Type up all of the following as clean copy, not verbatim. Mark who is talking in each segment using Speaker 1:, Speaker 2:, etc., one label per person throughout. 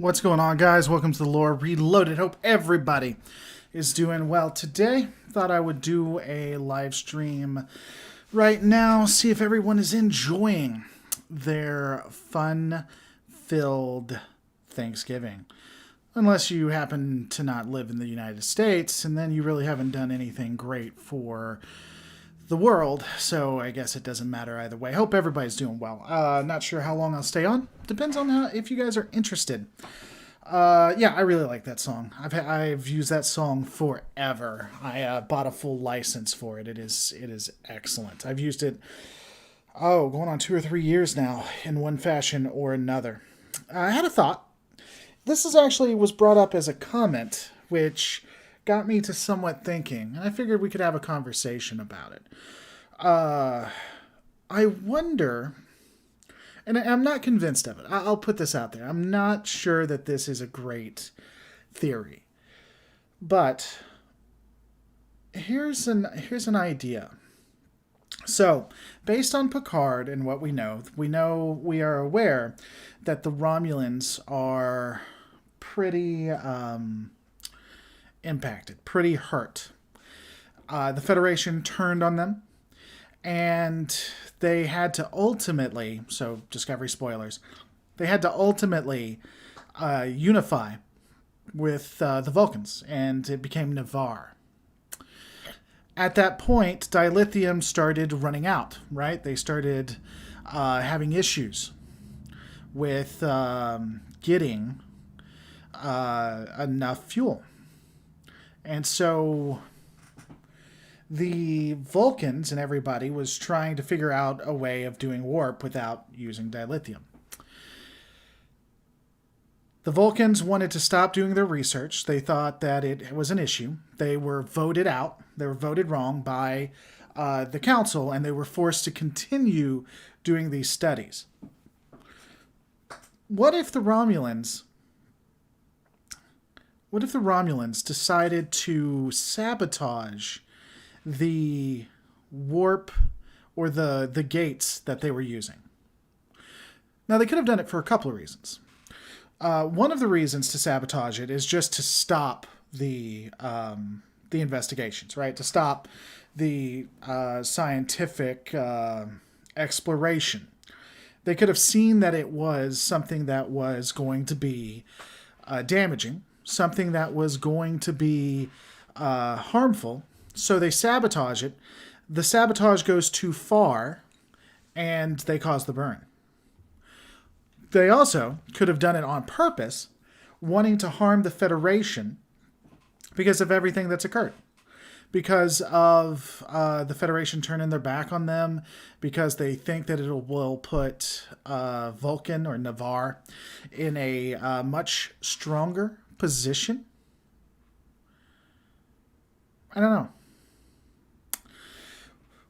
Speaker 1: What's going on, guys? Welcome to the Lore Reloaded. Hope everybody is doing well today. Thought I would do a live stream right now, see if everyone is enjoying their fun-filled Thanksgiving. Unless you happen to not live in the United States, and then you really haven't done anything great for the world, so I guess it doesn't matter either way. Hope everybody's doing well. Not sure how long I'll stay on. Depends on if you guys are interested. Yeah, I really like that song. I've used that song forever. I bought a full license for it. It is excellent. I've used it, going on 2 or 3 years now in one fashion or another. I had a thought. This was brought up as a comment, which got me to somewhat thinking, and I figured we could have a conversation about it. I wonder, and I'm not convinced of it. I'll put this out there. I'm not sure that this is a great theory, but here's an idea. So, based on Picard and what we are aware that the Romulans are pretty impacted, pretty hurt. The Federation turned on them, and they had to ultimately, so Discovery spoilers, they had to ultimately unify with the Vulcans, and it became Navarre. At that point, dilithium started running out, right? They started having issues with getting enough fuel. And so the Vulcans and everybody was trying to figure out a way of doing warp without using dilithium. The Vulcans wanted to stop doing their research. They thought that it was an issue. They were voted out. They were voted wrong by the council, and they were forced to continue doing these studies. What if the Romulans decided to sabotage the warp or the gates that they were using? Now, they could have done it for a couple of reasons. One of the reasons to sabotage it is just to stop the investigations, right? To stop the scientific exploration. They could have seen that it was something that was going to be damaging, something that was going to be harmful, so they sabotage it. The sabotage goes too far, and they cause the burn. They also could have done it on purpose, wanting to harm the Federation because of everything that's occurred. Because of the Federation turning their back on them, because they think that it will put Vulcan or Navarre in a much stronger position. I don't know.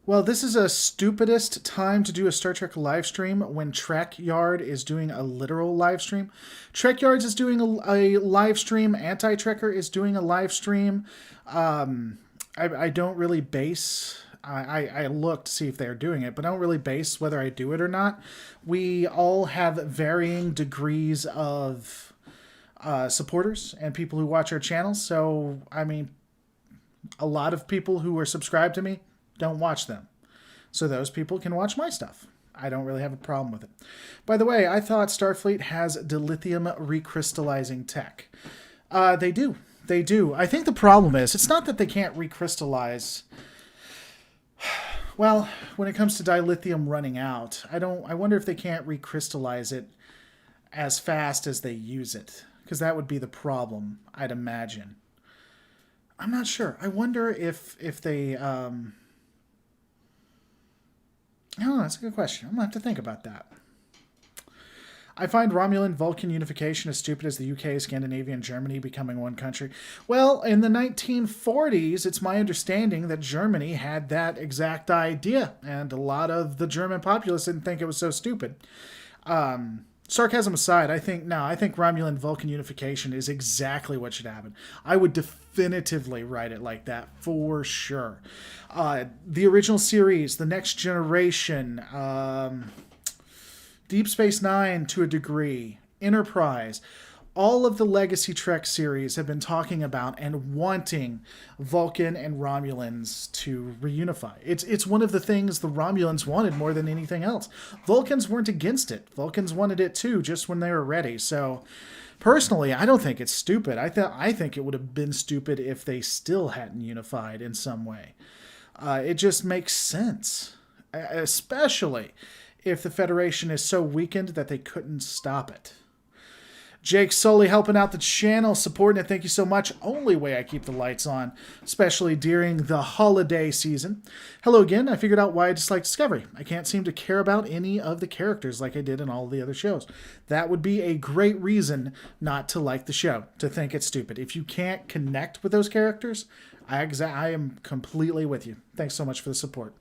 Speaker 1: Well, this is a stupidest time to do a Star Trek live stream when Trek Yard is doing a literal live stream. Trek Yards is doing a live stream. Anti-Trekker is doing a live stream. I don't really base... I look to see if they're doing it, but I don't really base whether I do it or not. We all have varying degrees of supporters and people who watch our channel. So, I mean, a lot of people who are subscribed to me don't watch them. So those people can watch my stuff. I don't really have a problem with it. By the way, I thought Starfleet has dilithium recrystallizing tech. They do. They do. I think the problem is, it's not that they can't recrystallize. Well, when it comes to dilithium running out, I wonder if they can't recrystallize it as fast as they use it. Because that would be the problem, I'd imagine. I'm not sure. I wonder if they... Oh, that's a good question. I'm going to have to think about that. I find Romulan-Vulcan unification as stupid as the UK, Scandinavia, and Germany becoming one country. Well, in the 1940s, it's my understanding that Germany had that exact idea, and a lot of the German populace didn't think it was so stupid. Sarcasm aside, I think Romulan-Vulcan unification is exactly what should happen. I would definitively write it like that, for sure. The original series, The Next Generation, Deep Space Nine to a degree, Enterprise, all of the Legacy Trek series have been talking about and wanting Vulcan and Romulans to reunify. It's one of the things the Romulans wanted more than anything else. Vulcans weren't against it. Vulcans wanted it too, just when they were ready. So, personally, I don't think it's stupid. I think it would have been stupid if they still hadn't unified in some way. It just makes sense, especially if the Federation is so weakened that they couldn't stop it. Jake Sully helping out the channel, supporting it. Thank you so much. Only way I keep the lights on, especially during the holiday season. Hello again. I figured out why I dislike Discovery. I can't seem to care about any of the characters like I did in all the other shows. That would be a great reason not to like the show, to think it's stupid. If you can't connect with those characters, I am completely with you. Thanks so much for the support.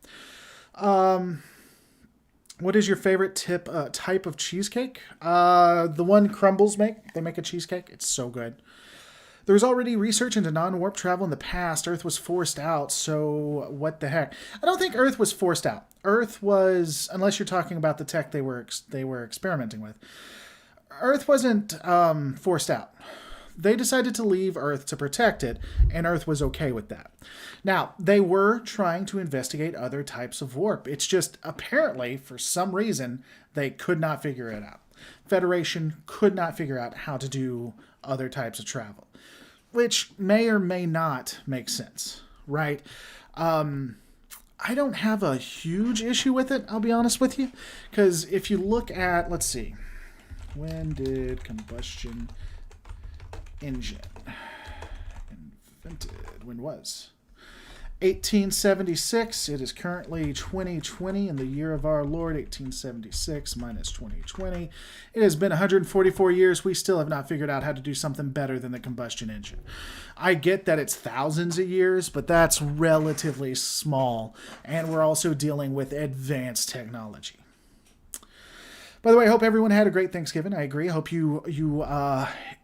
Speaker 1: What is your favorite type of cheesecake? The one Crumbles make. They make a cheesecake. It's so good. There was already research into non-warp travel in the past. Earth was forced out, so what the heck? I don't think Earth was forced out. Earth was, unless you're talking about the tech they were experimenting with. Earth wasn't forced out. They decided to leave Earth to protect it, and Earth was okay with that. Now, they were trying to investigate other types of warp. It's just, apparently, for some reason, they could not figure it out. Federation could not figure out how to do other types of travel, which may or may not make sense, right? I don't have a huge issue with it, I'll be honest with you, because if you look at, let's see, when did combustion engine invented? When was 1876? It is currently 2020 in the year of our Lord. 1876 minus 2020. It has been 144 years. We still have not figured out how to do something better than the combustion engine. I get that it's thousands of years, but that's relatively small, and we're also dealing with advanced technology. By the way, I hope everyone had a great Thanksgiving. I agree. I hope you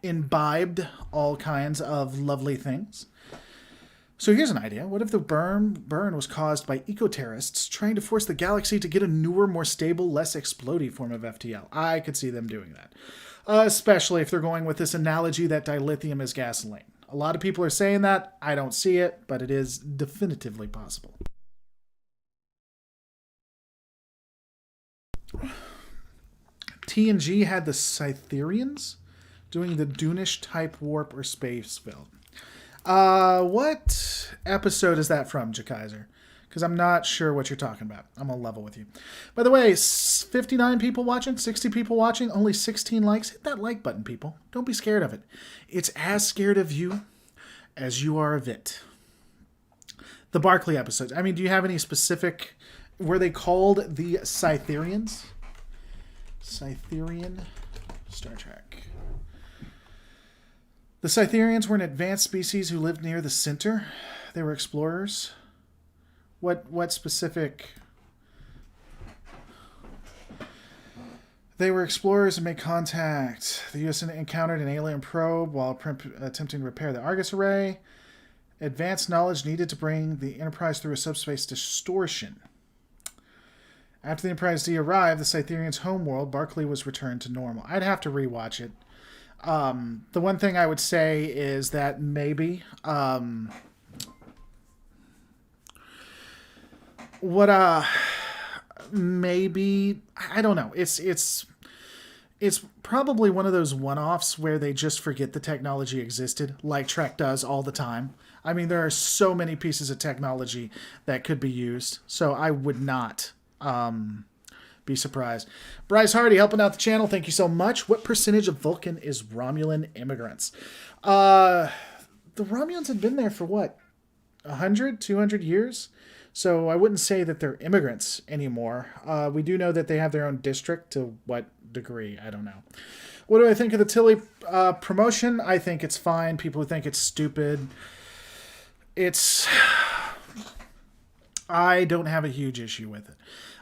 Speaker 1: imbibed all kinds of lovely things. So here's an idea. What if the burn was caused by eco-terrorists trying to force the galaxy to get a newer, more stable, less explodey form of FTL? I could see them doing that. Especially if they're going with this analogy that dilithium is gasoline. A lot of people are saying that. I don't see it, but it is definitively possible. TNG had the Cytherians doing the Dunish type warp or space build. What episode is that from, Jakaiser? Because I'm not sure what you're talking about. I'm going to level with you. By the way, 59 people watching, 60 people watching, only 16 likes. Hit that like button, people. Don't be scared of it. It's as scared of you as you are of it. The Barclay episodes. I mean, do you have any specific... Were they called the Cytherians? Cytherian Star Trek. The Cytherians were an advanced species who lived near the center. They were explorers. What specific... They were explorers and made contact. The U.S. encountered an alien probe while attempting to repair the Argus array. Advanced knowledge needed to bring the Enterprise through a subspace distortion. After the Enterprise D arrived, the Cytherians' homeworld, Barclay, was returned to normal. I'd have to rewatch it. The one thing I would say is that maybe maybe I don't know. It's probably one of those one-offs where they just forget the technology existed, like Trek does all the time. I mean, there are so many pieces of technology that could be used, so I would not be surprised. Bryce Hardy helping out the channel. Thank you so much. What percentage of Vulcan is Romulan immigrants? The Romulans had been there for what? 100, 200 years? So I wouldn't say that they're immigrants anymore. We do know that they have their own district. To what degree? I don't know. What do I think of the Tilly promotion? I think it's fine. People who think it's stupid. I don't have a huge issue with it.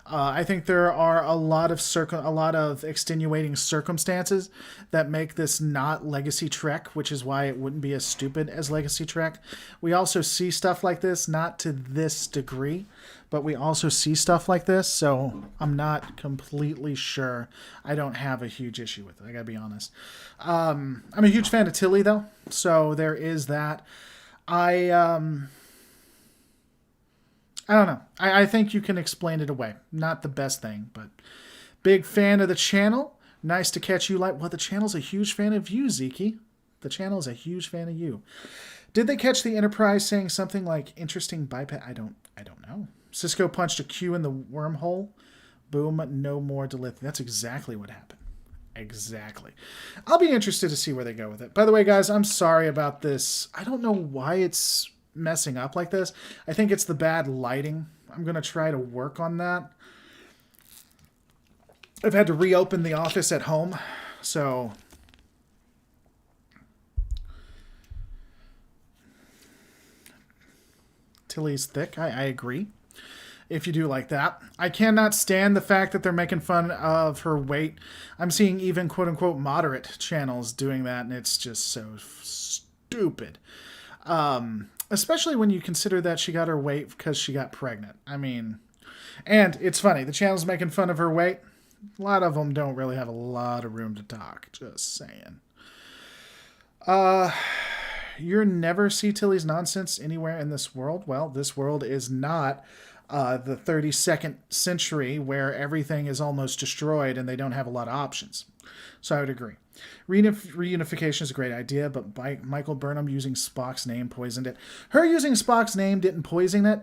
Speaker 1: I think there are a lot of extenuating circumstances that make this not Legacy Trek, which is why it wouldn't be as stupid as Legacy Trek. We also see stuff like this, not to this degree, but we also see stuff like this, so I'm not completely sure. I don't have a huge issue with it, I gotta be honest. I'm a huge fan of Tilly, though, so there is that. I don't know. I think you can explain it away. Not the best thing, but big fan of the channel. Nice to catch you well, the channel's a huge fan of you, Zeke. The channel is a huge fan of you. Did they catch the Enterprise saying something like interesting biped? I don't know. Cisco punched a Q in the wormhole. Boom, no more dilith. That's exactly what happened. Exactly. I'll be interested to see where they go with it. By the way, guys, I'm sorry about this. I don't know why it's messing up like this. I think it's the bad lighting. I'm going to try to work on that. I've had to reopen the office at home, so Tilly's thick. I agree. If you do like that. I cannot stand the fact that they're making fun of her weight. I'm seeing even quote-unquote moderate channels doing that, and it's just so stupid. Especially when you consider that she got her weight because she got pregnant. I mean, and it's funny. The channel's making fun of her weight. A lot of them don't really have a lot of room to talk. Just saying. You never see Tilly's nonsense anywhere in this world. Well, this world is not the 32nd century where everything is almost destroyed and they don't have a lot of options. So I would agree. Reunification is a great idea, but Michael Burnham using Spock's name poisoned it. Her using Spock's name didn't poison it.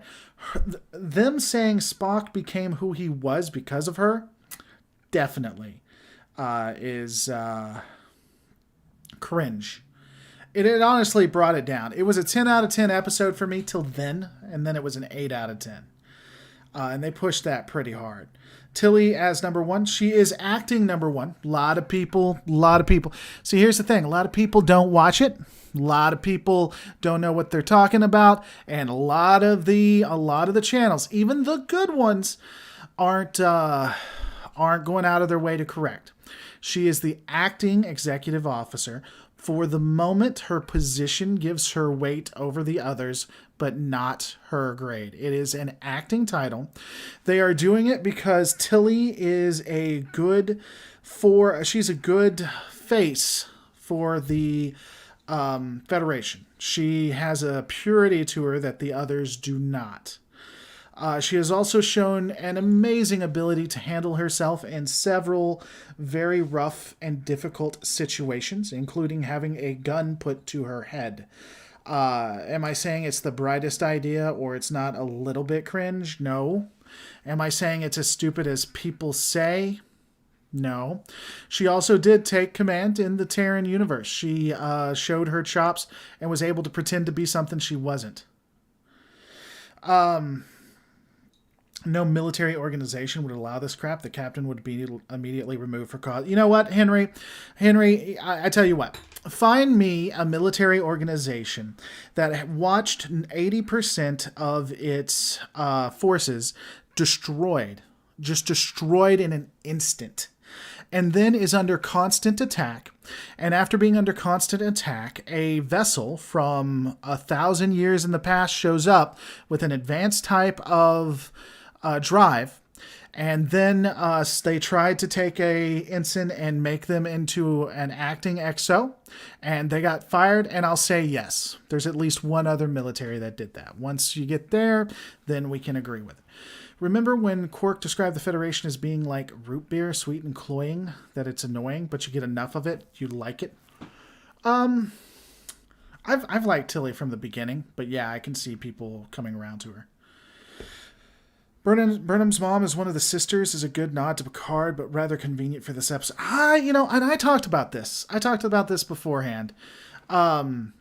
Speaker 1: Them saying Spock became who he was because of her definitely is cringe. It honestly brought it down. It was a 10 out of 10 episode for me till then, and then it was an 8 out of 10. And they pushed that pretty hard. Tilly as number one. She is acting number one. A lot of people. See, here's the thing. A lot of people don't watch it. A lot of people don't know what they're talking about. And a lot of the channels, even the good ones, aren't going out of their way to correct. She is the acting executive officer. For the moment, her position gives her weight over the others, but not her grade. It is an acting title. They are doing it because Tilly is she's a good face for the Federation. She has a purity to her that the others do not. She has also shown an amazing ability to handle herself in several very rough and difficult situations, including having a gun put to her head. Am I saying it's the brightest idea or it's not a little bit cringe? No. Am I saying it's as stupid as people say? No. She also did take command in the Terran universe. She showed her chops and was able to pretend to be something she wasn't. No military organization would allow this crap. The captain would be immediately removed for cause. You know what, Henry? I tell you what. Find me a military organization that watched 80% of its forces destroyed. Just destroyed in an instant. And then is under constant attack. And after being under constant attack, a vessel from 1,000 years in the past shows up with an advanced type of drive, and then they tried to take a ensign and make them into an acting XO, and they got fired. And I'll say yes, there's at least one other military that did that. Once you get there, then we can agree with it. Remember when Quark described the Federation as being like root beer, sweet and cloying, that it's annoying, but you get enough of it, you like it? I've liked Tilly from the beginning, but yeah, I can see people coming around to her. Burnham's mom is one of the sisters is a good nod to Picard, but rather convenient for this episode. And I talked about this. I talked about this beforehand, and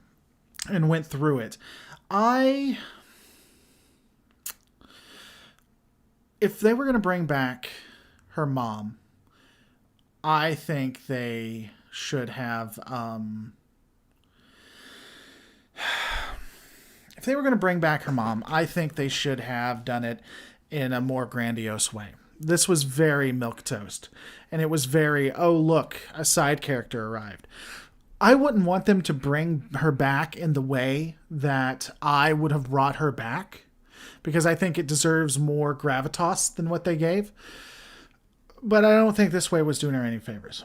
Speaker 1: went through it. If they were going to bring back her mom, I think they should have if they were going to bring back her mom, I think they should have done it in a more grandiose way. This was very milquetoast. And it was very, oh, look, a side character arrived. I wouldn't want them to bring her back in the way that I would have brought her back, because I think it deserves more gravitas than what they gave. But I don't think this way was doing her any favors.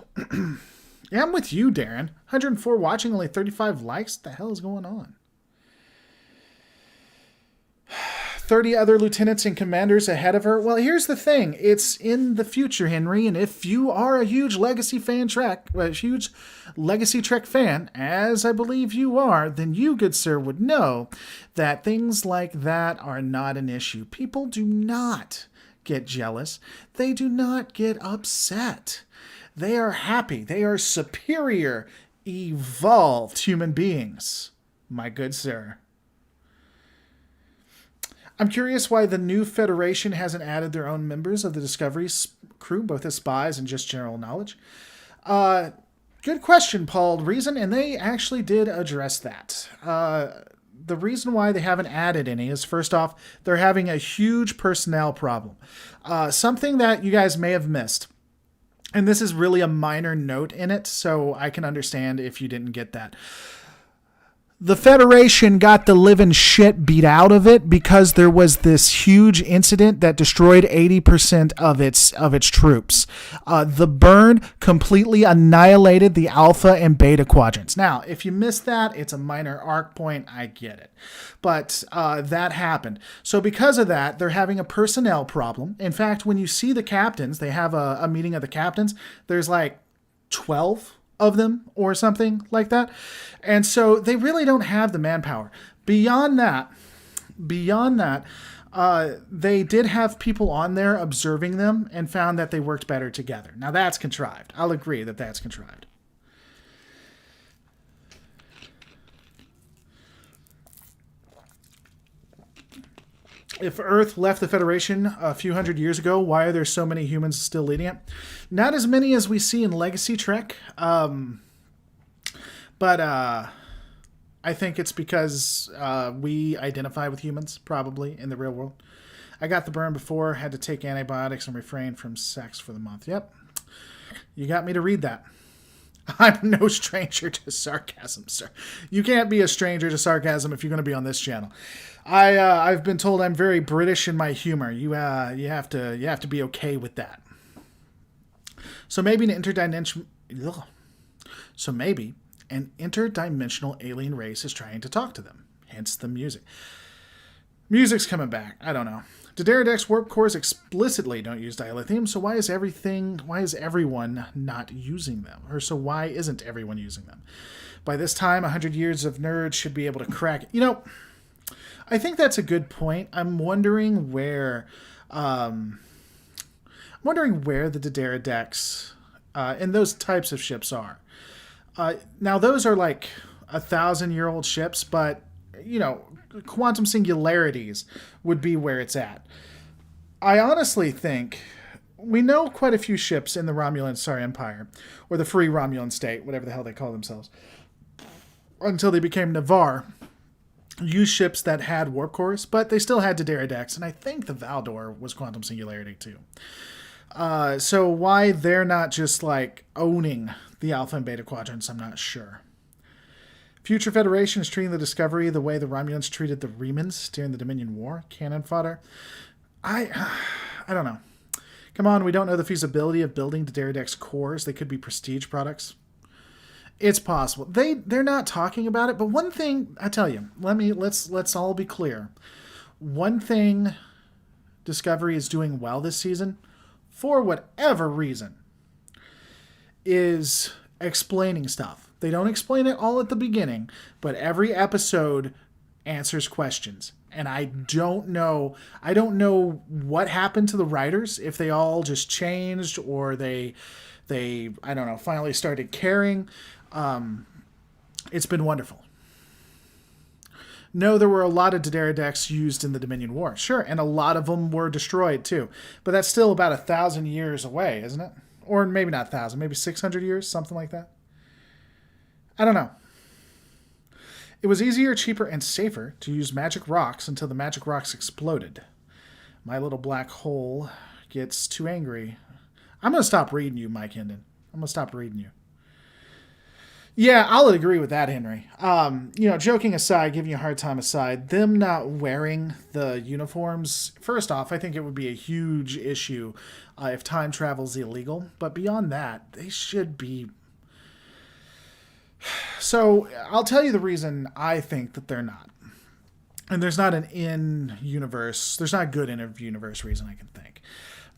Speaker 1: Yeah, I'm with you, Darren. 104 watching, only 35 likes. What the hell is going on? 30 other lieutenants and commanders ahead of her. Well, here's the thing. It's in the future, Henry, and if you are a huge Legacy Trek fan, as I believe you are, then you, good sir, would know that things like that are not an issue. People do not get jealous. They do not get upset. They are happy. They are superior, evolved human beings, my good sir. I'm curious why the new Federation hasn't added their own members of the Discovery's crew, both as spies and just general knowledge. Good question, Paul Reason, and they actually did address that. The reason why they haven't added any is, first off, they're having a huge personnel problem. Something that you guys may have missed, and this is really a minor note in it, so I can understand if you didn't get that. The Federation got the living shit beat out of it because there was this huge incident that destroyed 80% of its troops. The burn completely annihilated the Alpha and Beta quadrants. Now, if you missed that, it's a minor arc point. I get it. But that happened. So because of that, they're having a personnel problem. In fact, when you see the captains, they have a meeting of the captains. There's like 12 of them or something like that. And so they really don't have the manpower. Beyond that, they did have people on there observing them and found that they worked better together. Now that's contrived. I'll agree that that's contrived. If Earth left the Federation a few hundred years ago, why are there so many humans still leading it? Not as many as we see in Legacy Trek. But I think it's because we identify with humans, probably, in the real world. I got the burn before, had to take antibiotics and refrain from sex for the month. Yep. You got me to read that. I'm no stranger to sarcasm, sir. You can't be a stranger to sarcasm if you're going to be on this channel. I've been told I'm very British in my humor. You have to be okay with that. So maybe an interdimensional alien race is trying to talk to them. Hence the music. Music's coming back. I don't know. Dideridex warp cores explicitly don't use dilithium, so why is everyone not using them? Or so why isn't everyone using them? By this time, 100 years of nerds should be able to crack it. You know, I think that's a good point. I'm wondering where the Dideridex and those types of ships are. Now, those are like 1,000-year-old ships, but, you know, quantum singularities would be where it's at. I honestly think we know quite a few ships in the Romulan Star Empire, or the Free Romulan State, whatever the hell they call themselves, until they became Navarre, used ships that had warp cores, but they still had Dideridex, and I think the Valdor was quantum singularity too. So why they're not just like owning the Alpha and Beta quadrants, I'm not sure. Future Federation is treating the Discovery the way the Romulans treated the Remans during the Dominion War. Canon fodder. I don't know. Come on, we don't know the feasibility of building Dideridex cores. They could be prestige products. It's possible. They're not talking about it, but one thing I tell you, let's all be clear. One thing Discovery is doing well this season, for whatever reason, is explaining stuff. They don't explain it all at the beginning, but every episode answers questions. And I don't know what happened to the writers, if they all just changed or they I don't know, finally started caring. It's been wonderful. No, there were a lot of Dideridex used in the Dominion War. Sure, and a lot of them were destroyed too. But that's still about 1,000 years away, isn't it? Or maybe not 1,000, maybe 600 years, something like that. I don't know. It was easier, cheaper, and safer to use magic rocks until the magic rocks exploded. My little black hole gets too angry. I'm going to stop reading you, Mike Hendon. I'm going to stop reading you. Yeah, I'll agree with that, Henry. Joking aside, giving you a hard time aside, them not wearing the uniforms, first off, I think it would be a huge issue if time travel's illegal. But beyond that, they should be. So I'll tell you the reason I think that they're not. And there's not an in-universe, there's not a good in-universe reason I can think.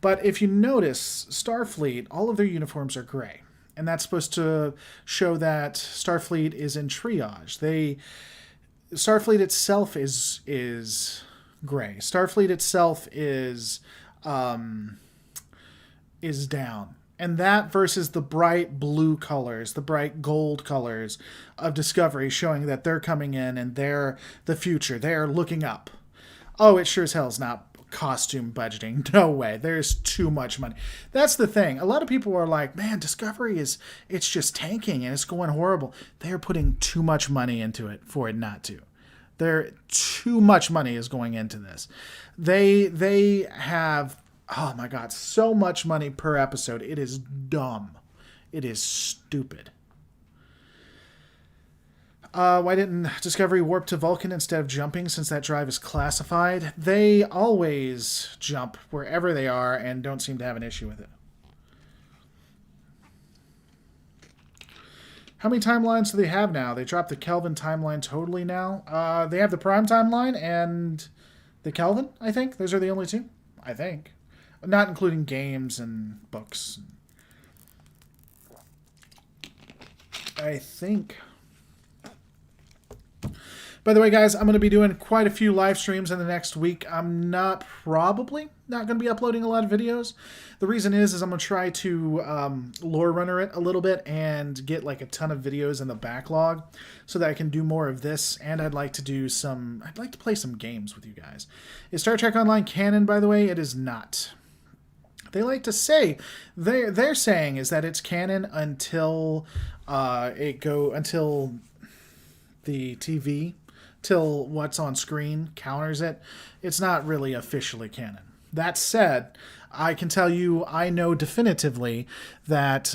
Speaker 1: But if you notice, Starfleet, all of their uniforms are gray. And that's supposed to show that Starfleet is in triage. Starfleet itself is gray. Starfleet itself is down. And that versus the bright blue colors, the bright gold colors of Discovery, showing that they're coming in and they're the future. They're looking up. Oh, it sure as hell is not costume budgeting. No way. There's too much money. That's the thing. A lot of people are like, man, Discovery it's just tanking and it's going horrible. They're putting too much money into it for it not to. Too much money is going into this. They have, oh my God, so much money per episode. It is dumb. It is stupid. Why didn't Discovery warp to Vulcan instead of jumping, since that drive is classified? They always jump wherever they are and don't seem to have an issue with it. How many timelines do they have now? They dropped the Kelvin timeline totally now. They have the Prime timeline and the Kelvin, I think. Those are the only two, I think. Not including games and books. I think. By the way, guys, I'm going to be doing quite a few live streams in the next week. I'm probably not going to be uploading a lot of videos. The reason is I'm going to try to lore runner it a little bit and get like a ton of videos in the backlog so that I can do more of this. And I'd like to play some games with you guys. Is Star Trek Online canon, by the way? It is not. They like to say, they're saying is that it's canon until until the TV, till what's on screen counters it. It's not really officially canon. That said, I can tell you I know definitively that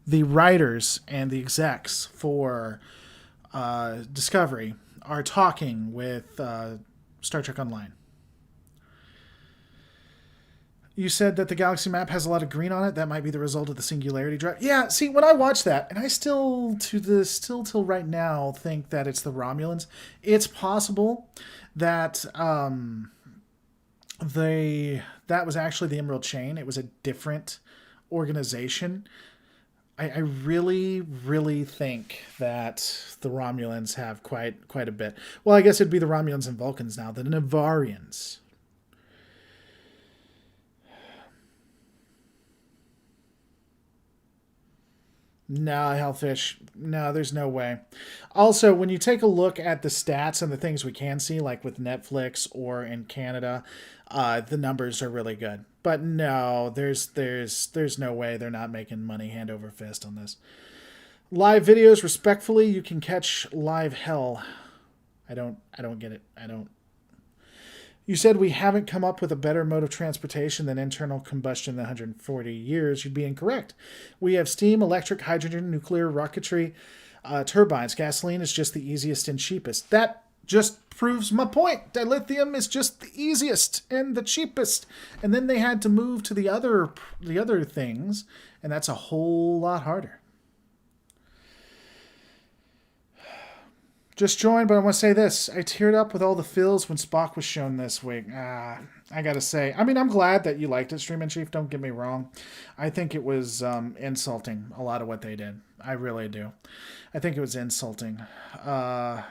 Speaker 1: the writers and the execs for Discovery are talking with Star Trek Online. You said that the galaxy map has a lot of green on it. That might be the result of the singularity drive. Yeah, see, when I watched that, and I still till right now think that it's the Romulans. It's possible that that was actually the Emerald Chain. It was a different organization. I really, really think that the Romulans have quite a bit. Well, I guess it'd be the Romulans and Vulcans now. The Navarians. No, Hellfish. No, there's no way. Also, when you take a look at the stats and the things we can see, like with Netflix or in Canada, the numbers are really good. But no, there's no way they're not making money hand over fist on this. Live videos, respectfully, you can catch live hell. I don't get it. You said we haven't come up with a better mode of transportation than internal combustion in 140 years. You'd be incorrect. We have steam, electric, hydrogen, nuclear, rocketry, turbines. Gasoline is just the easiest and cheapest. That just proves my point. Dilithium is just the easiest and the cheapest. And then they had to move to the other things, and that's a whole lot harder. Just joined, but I want to say this. I teared up with all the fills when Spock was shown this week. I gotta say. I mean, I'm glad that you liked it, Stream in Chief. Don't get me wrong. I think it was insulting, a lot of what they did. I really do. I think it was insulting. The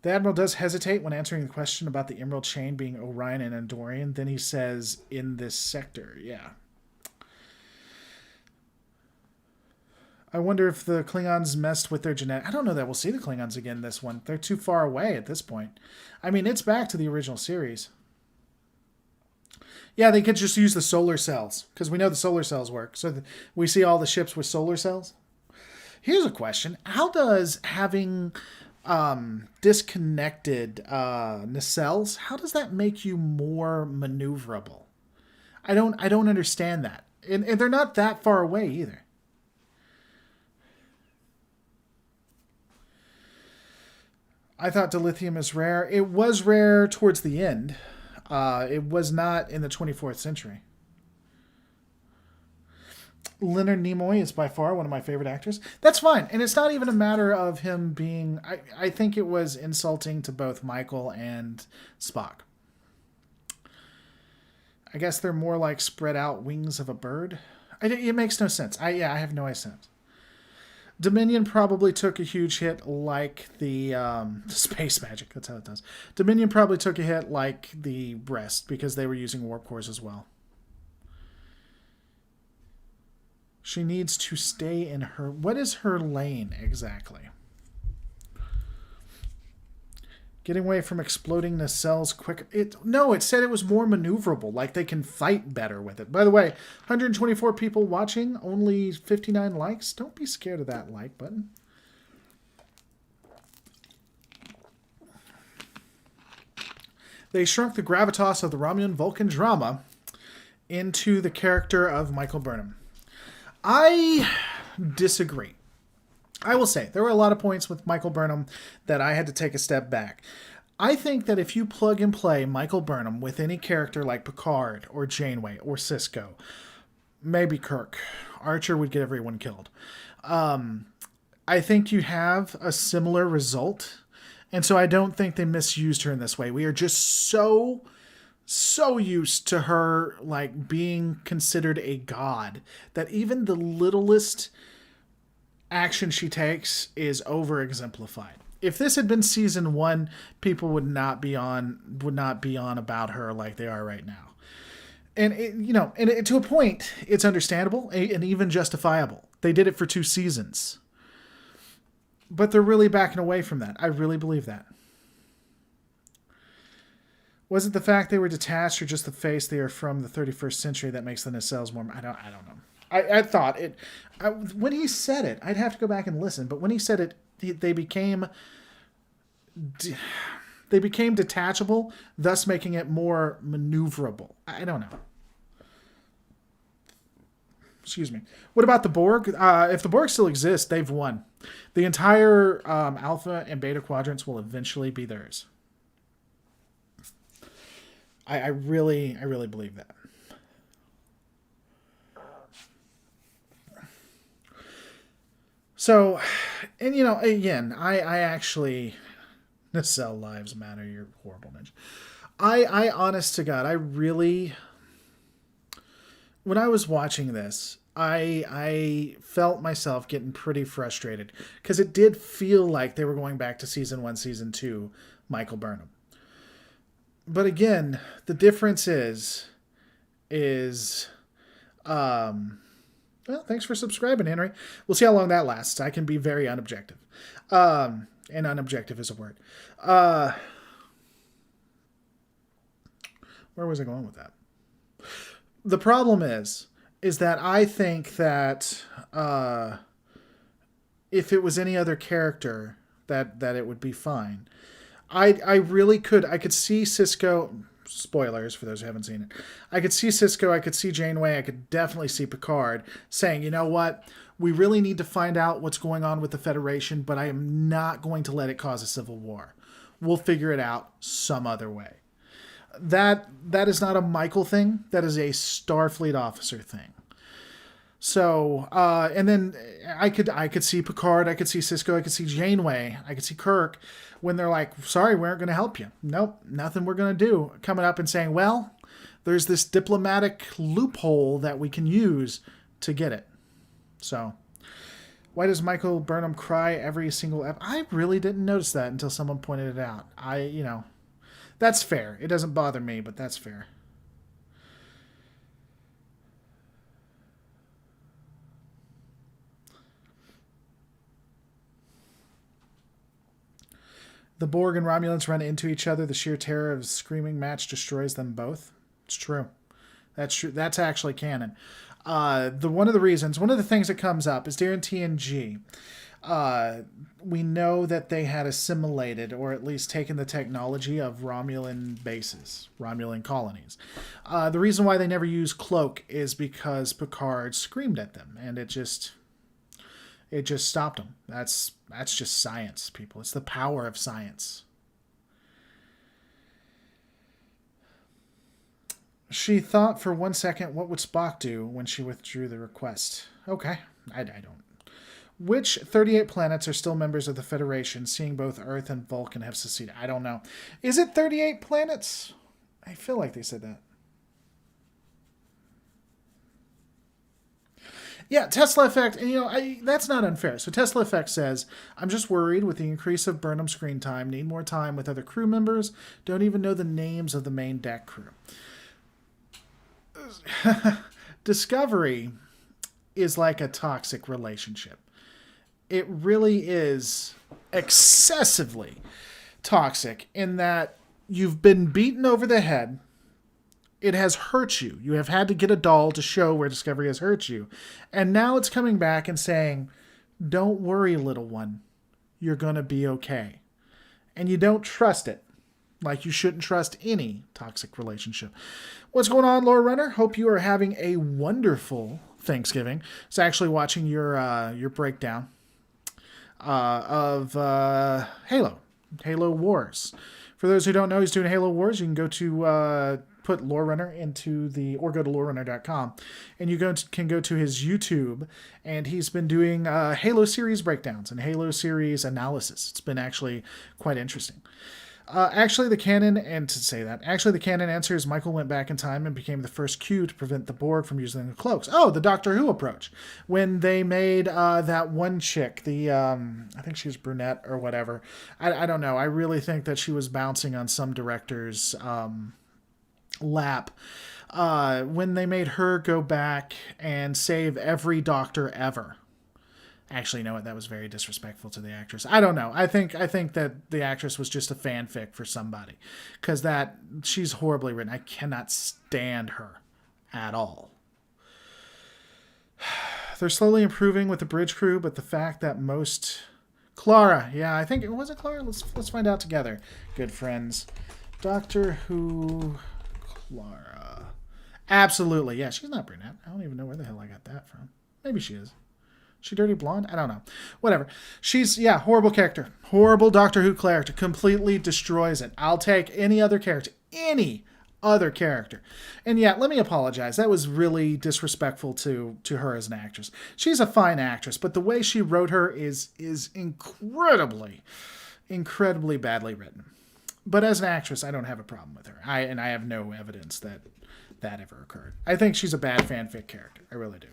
Speaker 1: Admiral does hesitate when answering the question about the Emerald Chain being Orion and Andorian. Then he says, in this sector. Yeah. I wonder if the Klingons messed with their genetic... I don't know that we'll see the Klingons again this one. They're too far away at this point. I mean, it's back to the original series. Yeah, they could just use the solar cells, because we know the solar cells work. So we see all the ships with solar cells. Here's a question. How does having disconnected nacelles, how does that make you more maneuverable? I don't understand that. And they're not that far away either. I thought dilithium is rare. It was rare towards the end. It was not in the 24th century. Leonard Nimoy is by far one of my favorite actors. That's fine. And it's not even a matter of him being... I think it was insulting to both Michael and Spock. I guess they're more like spread out wings of a bird. It makes no sense. I have no sense. Dominion probably took a huge hit like the space magic. That's how it does. Dominion probably took a hit like the rest because they were using warp cores as well. She needs to stay in her... What is her lane exactly? Getting away from exploding nacelles quicker. No, it said it was more maneuverable. Like they can fight better with it. By the way, 124 people watching, only 59 likes. Don't be scared of that like button. They shrunk the gravitas of the Romulan Vulcan drama into the character of Michael Burnham. I disagree. I will say, there were a lot of points with Michael Burnham that I had to take a step back. I think that if you plug and play Michael Burnham with any character like Picard or Janeway or Sisko, maybe Kirk, Archer would get everyone killed. I think you have a similar result. And so I don't think they misused her in this way. We are just so used to her like being considered a god that even the littlest action she takes is over exemplified. If this had been season 1, people would not be on about her like they are right now. And to a point, it's understandable and even justifiable. They did it for 2 seasons. But they're really backing away from that. I really believe that. Was it the fact they were detached or just the face they are from the 31st century that makes the nacelles more... I don't know. I thought it... when he said it, I'd have to go back and listen, but when he said it, they became detachable, thus making it more maneuverable. I don't know. Excuse me. What about the Borg? If the Borg still exist, they've won. The entire Alpha and Beta quadrants will eventually be theirs. I really believe that. So, and again, I actually... Nacelle lives matter, you're horrible, Mitch. I honest to God, I really... When I was watching this, I felt myself getting pretty frustrated. Because it did feel like they were going back to Season 1, Season 2, Michael Burnham. But again, the difference is... Well, thanks for subscribing, Henry. We'll see how long that lasts. I can be very unobjective. And unobjective is a word. Where was I going with that? The problem is that I think that if it was any other character, that it would be fine. I really could. I could see Sisko... Spoilers for those who haven't seen it. I could see Sisko, I could see Janeway, I could definitely see Picard saying, you know what, we really need to find out what's going on with the Federation, but I am not going to let it cause a civil war. We'll figure it out some other way. That is not a Michael thing. That is a Starfleet officer thing. So, and then I could see Picard, I could see Sisko, I could see Janeway, I could see Kirk when they're like, sorry, we aren't going to help you. Nope, nothing we're going to do. Coming up and saying, well, there's this diplomatic loophole that we can use to get it. So, why does Michael Burnham cry every single episode? I really didn't notice that until someone pointed it out. That's fair. It doesn't bother me, but that's fair. The Borg and Romulans run into each other. The sheer terror of a screaming match destroys them both. It's true. That's true. That's actually canon. One of the things that comes up is during TNG. We know that they had assimilated, or at least taken the technology of Romulan bases, Romulan colonies. The reason why they never used cloak is because Picard screamed at them, and it just stopped them. That's just science, people. It's the power of science. She thought for 1 second, what would Spock do when she withdrew the request? Okay, I don't. Which 38 planets are still members of the Federation, seeing both Earth and Vulcan have seceded? I don't know. Is it 38 planets? I feel like they said that. Yeah, Tesla Effect, and that's not unfair. So Tesla Effect says, I'm just worried with the increase of Burnham screen time, need more time with other crew members, don't even know the names of the main deck crew. Discovery is like a toxic relationship. It really is excessively toxic in that you've been beaten over the head. It has hurt you. You have had to get a doll to show where Discovery has hurt you. And now it's coming back and saying, don't worry, little one. You're going to be okay. And you don't trust it. Like you shouldn't trust any toxic relationship. What's going on, Lore Runner? Hope you are having a wonderful Thanksgiving. I was actually watching your breakdown of Halo Wars. For those who don't know, he's doing Halo Wars. You can go to put Lore Runner into or go to lorerunner.com, and you can go to his YouTube, and he's been doing Halo series breakdowns and Halo series analysis. It's been actually quite interesting. The canon answer is Michael went back in time and became the first Q to prevent the Borg from using the cloaks. Oh, the Doctor Who approach. When they made that one chick, I think she was brunette or whatever. I don't know. I really think that she was bouncing on some director's lap. When they made her go back and save every Doctor ever. Actually, you know what? That was very disrespectful to the actress. I don't know. I think that the actress was just a fanfic for somebody, because she's horribly written. I cannot stand her at all. They're slowly improving with the bridge crew, but the fact that most Clara, yeah, I think was it Clara. Let's find out together. Good friends, Doctor Who, Clara. Absolutely, yeah. She's not brunette. I don't even know where the hell I got that from. Maybe she is. She dirty blonde? I don't know. Whatever. She's, horrible character. Horrible Doctor Who character. Completely destroys it. I'll take any other character. Any other character. And yeah, let me apologize. That was really disrespectful to her as an actress. She's a fine actress, but the way she wrote her is incredibly badly written. But as an actress, I don't have a problem with her. I have no evidence that ever occurred. I think she's a bad fanfic character. I really do.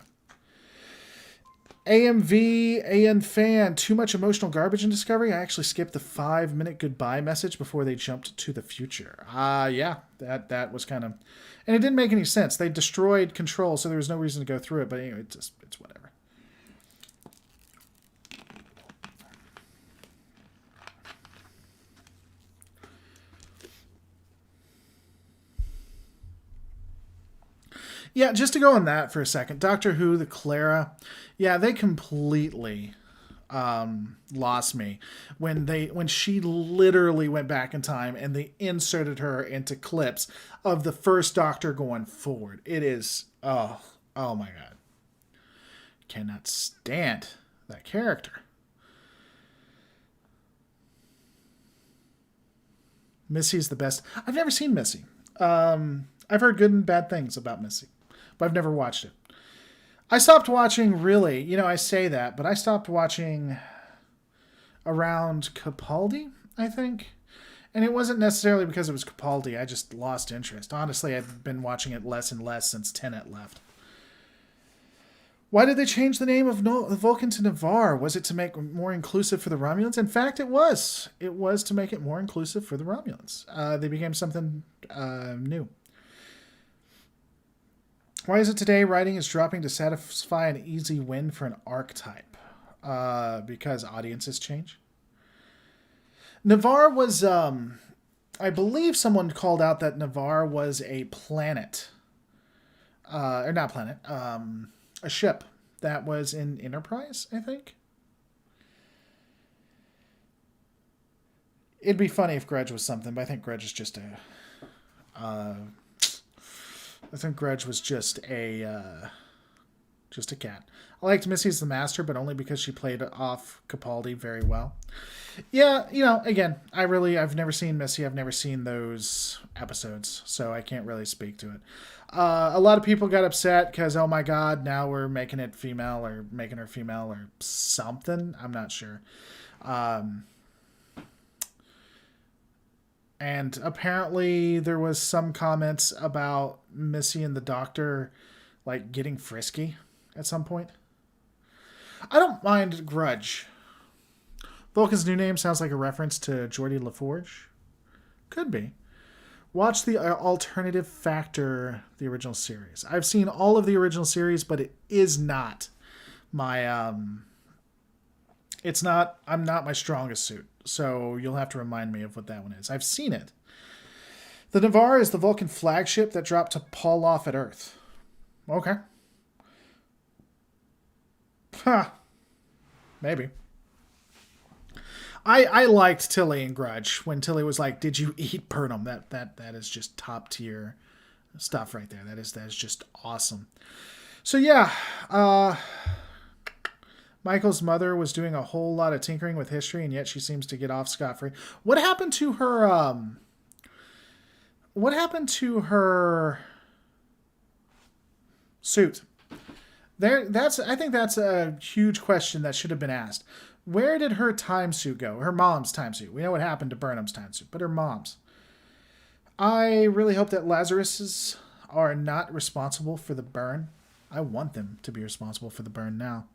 Speaker 1: AMV, AN fan, too much emotional garbage in Discovery. I actually skipped the 5-minute goodbye message before they jumped to the future. Yeah, that was kind of, and it didn't make any sense. They destroyed Control, so there was no reason to go through it. But anyway, it's whatever. Yeah, just to go on that for a second. Doctor Who, the Clara, yeah, they completely lost me when she literally went back in time and they inserted her into clips of the first Doctor going forward. It is, oh my God. Cannot stand that character. Missy's the best. I've never seen Missy. I've heard good and bad things about Missy, but I've never watched it. I stopped watching, really, I say that, but I stopped watching around Capaldi, I think. And it wasn't necessarily because it was Capaldi. I just lost interest. Honestly, I've been watching it less and less since Tenet left. Why did they change the name of the Vulcan to Navarre? Was it to make it more inclusive for the Romulans? In fact, it was. It was to make it more inclusive for the Romulans. They became something new. Why is it today writing is dropping to satisfy an easy win for an archetype? Because audiences change. Navarre was, I believe someone called out that Navarre was a planet or not planet, a ship that was in Enterprise, I think. It'd be funny if Grudge was something, but I think Grudge is just a. I think Grudge was just a cat. I liked Missy as the Master, but only because she played off Capaldi very well. Yeah, again, I've never seen Missy. I've never seen those episodes, so I can't really speak to it. A lot of people got upset because, oh my god, now we're making it female or making her female or something. I'm not sure. And apparently there was some comments about Missy and the Doctor, like, getting frisky at some point. I don't mind Grudge. Vulcan's new name sounds like a reference to Geordie LaForge. Could be. Watch the Alternative Factor, the original series. I've seen all of the original series, but it is not my I'm not my strongest suit. So you'll have to remind me of what that one is. I've seen it. The Navarre is the Vulcan flagship that dropped to Paul off at Earth. Okay. Huh. Maybe. I liked Tilly and Grudge when Tilly was like, "Did you eat Burnham?" That is just top tier stuff right there. That is just awesome. So yeah, Michael's mother was doing a whole lot of tinkering with history, and yet she seems to get off scot-free. What happened to her? What happened to her suit? I think that's a huge question that should have been asked. Where did her time suit go? Her mom's time suit. We know what happened to Burnham's time suit, but her mom's. I really hope that Lazarus's are not responsible for the burn. I want them to be responsible for the burn now.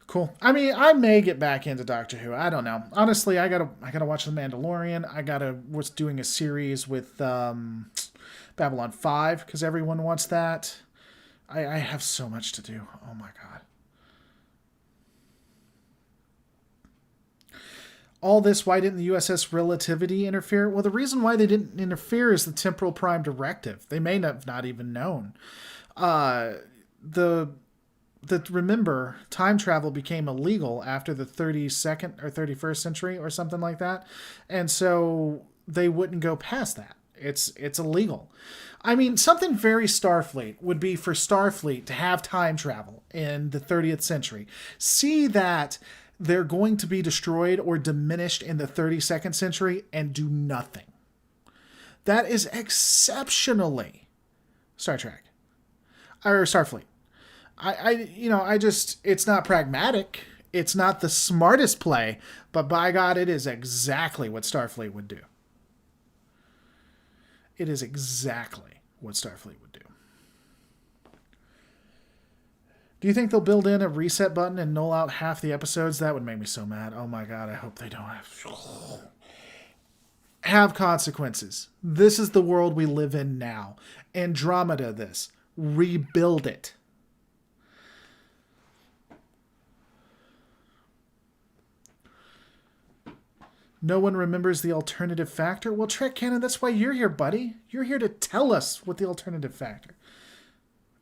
Speaker 1: Cool. I mean, I may get back into Doctor Who. I don't know. Honestly, I gotta watch The Mandalorian. Was doing a series with Babylon 5 because everyone wants that. I have so much to do. Oh my god. All this, why didn't the USS Relativity interfere? Well, the reason why they didn't interfere is the Temporal Prime Directive. They may have not even known. Remember, time travel became illegal after the 32nd or 31st century or something like that. And so they wouldn't go past that. It's illegal. I mean, something very Starfleet would be for Starfleet to have time travel in the 30th century. See that they're going to be destroyed or diminished in the 32nd century and do nothing. That is exceptionally Star Trek. Or Starfleet. It's not pragmatic. It's not the smartest play, but by God, it is exactly what Starfleet would do. It is exactly what Starfleet would do. Do you think they'll build in a reset button and null out half the episodes? That would make me so mad. Oh my God, I hope they don't have consequences. This is the world we live in now. Andromeda this. Rebuild it. No one remembers the alternative factor? Well, Trek Canon, that's why you're here, buddy. You're here to tell us what the alternative factor.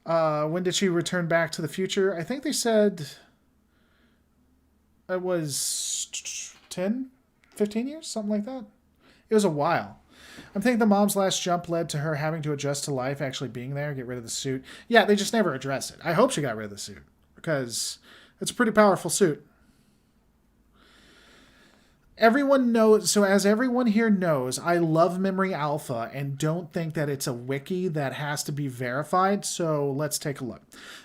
Speaker 1: When did she return back to the future? I think they said it was 10, 15 years, something like that. It was a while. I'm thinking the mom's last jump led to her having to adjust to life, actually being there, get rid of the suit. Yeah, they just never address it. I hope she got rid of the suit because it's a pretty powerful suit. Everyone knows, so as everyone here knows, I love Memory Alpha and don't think that it's a wiki that has to be verified, so let's take a look.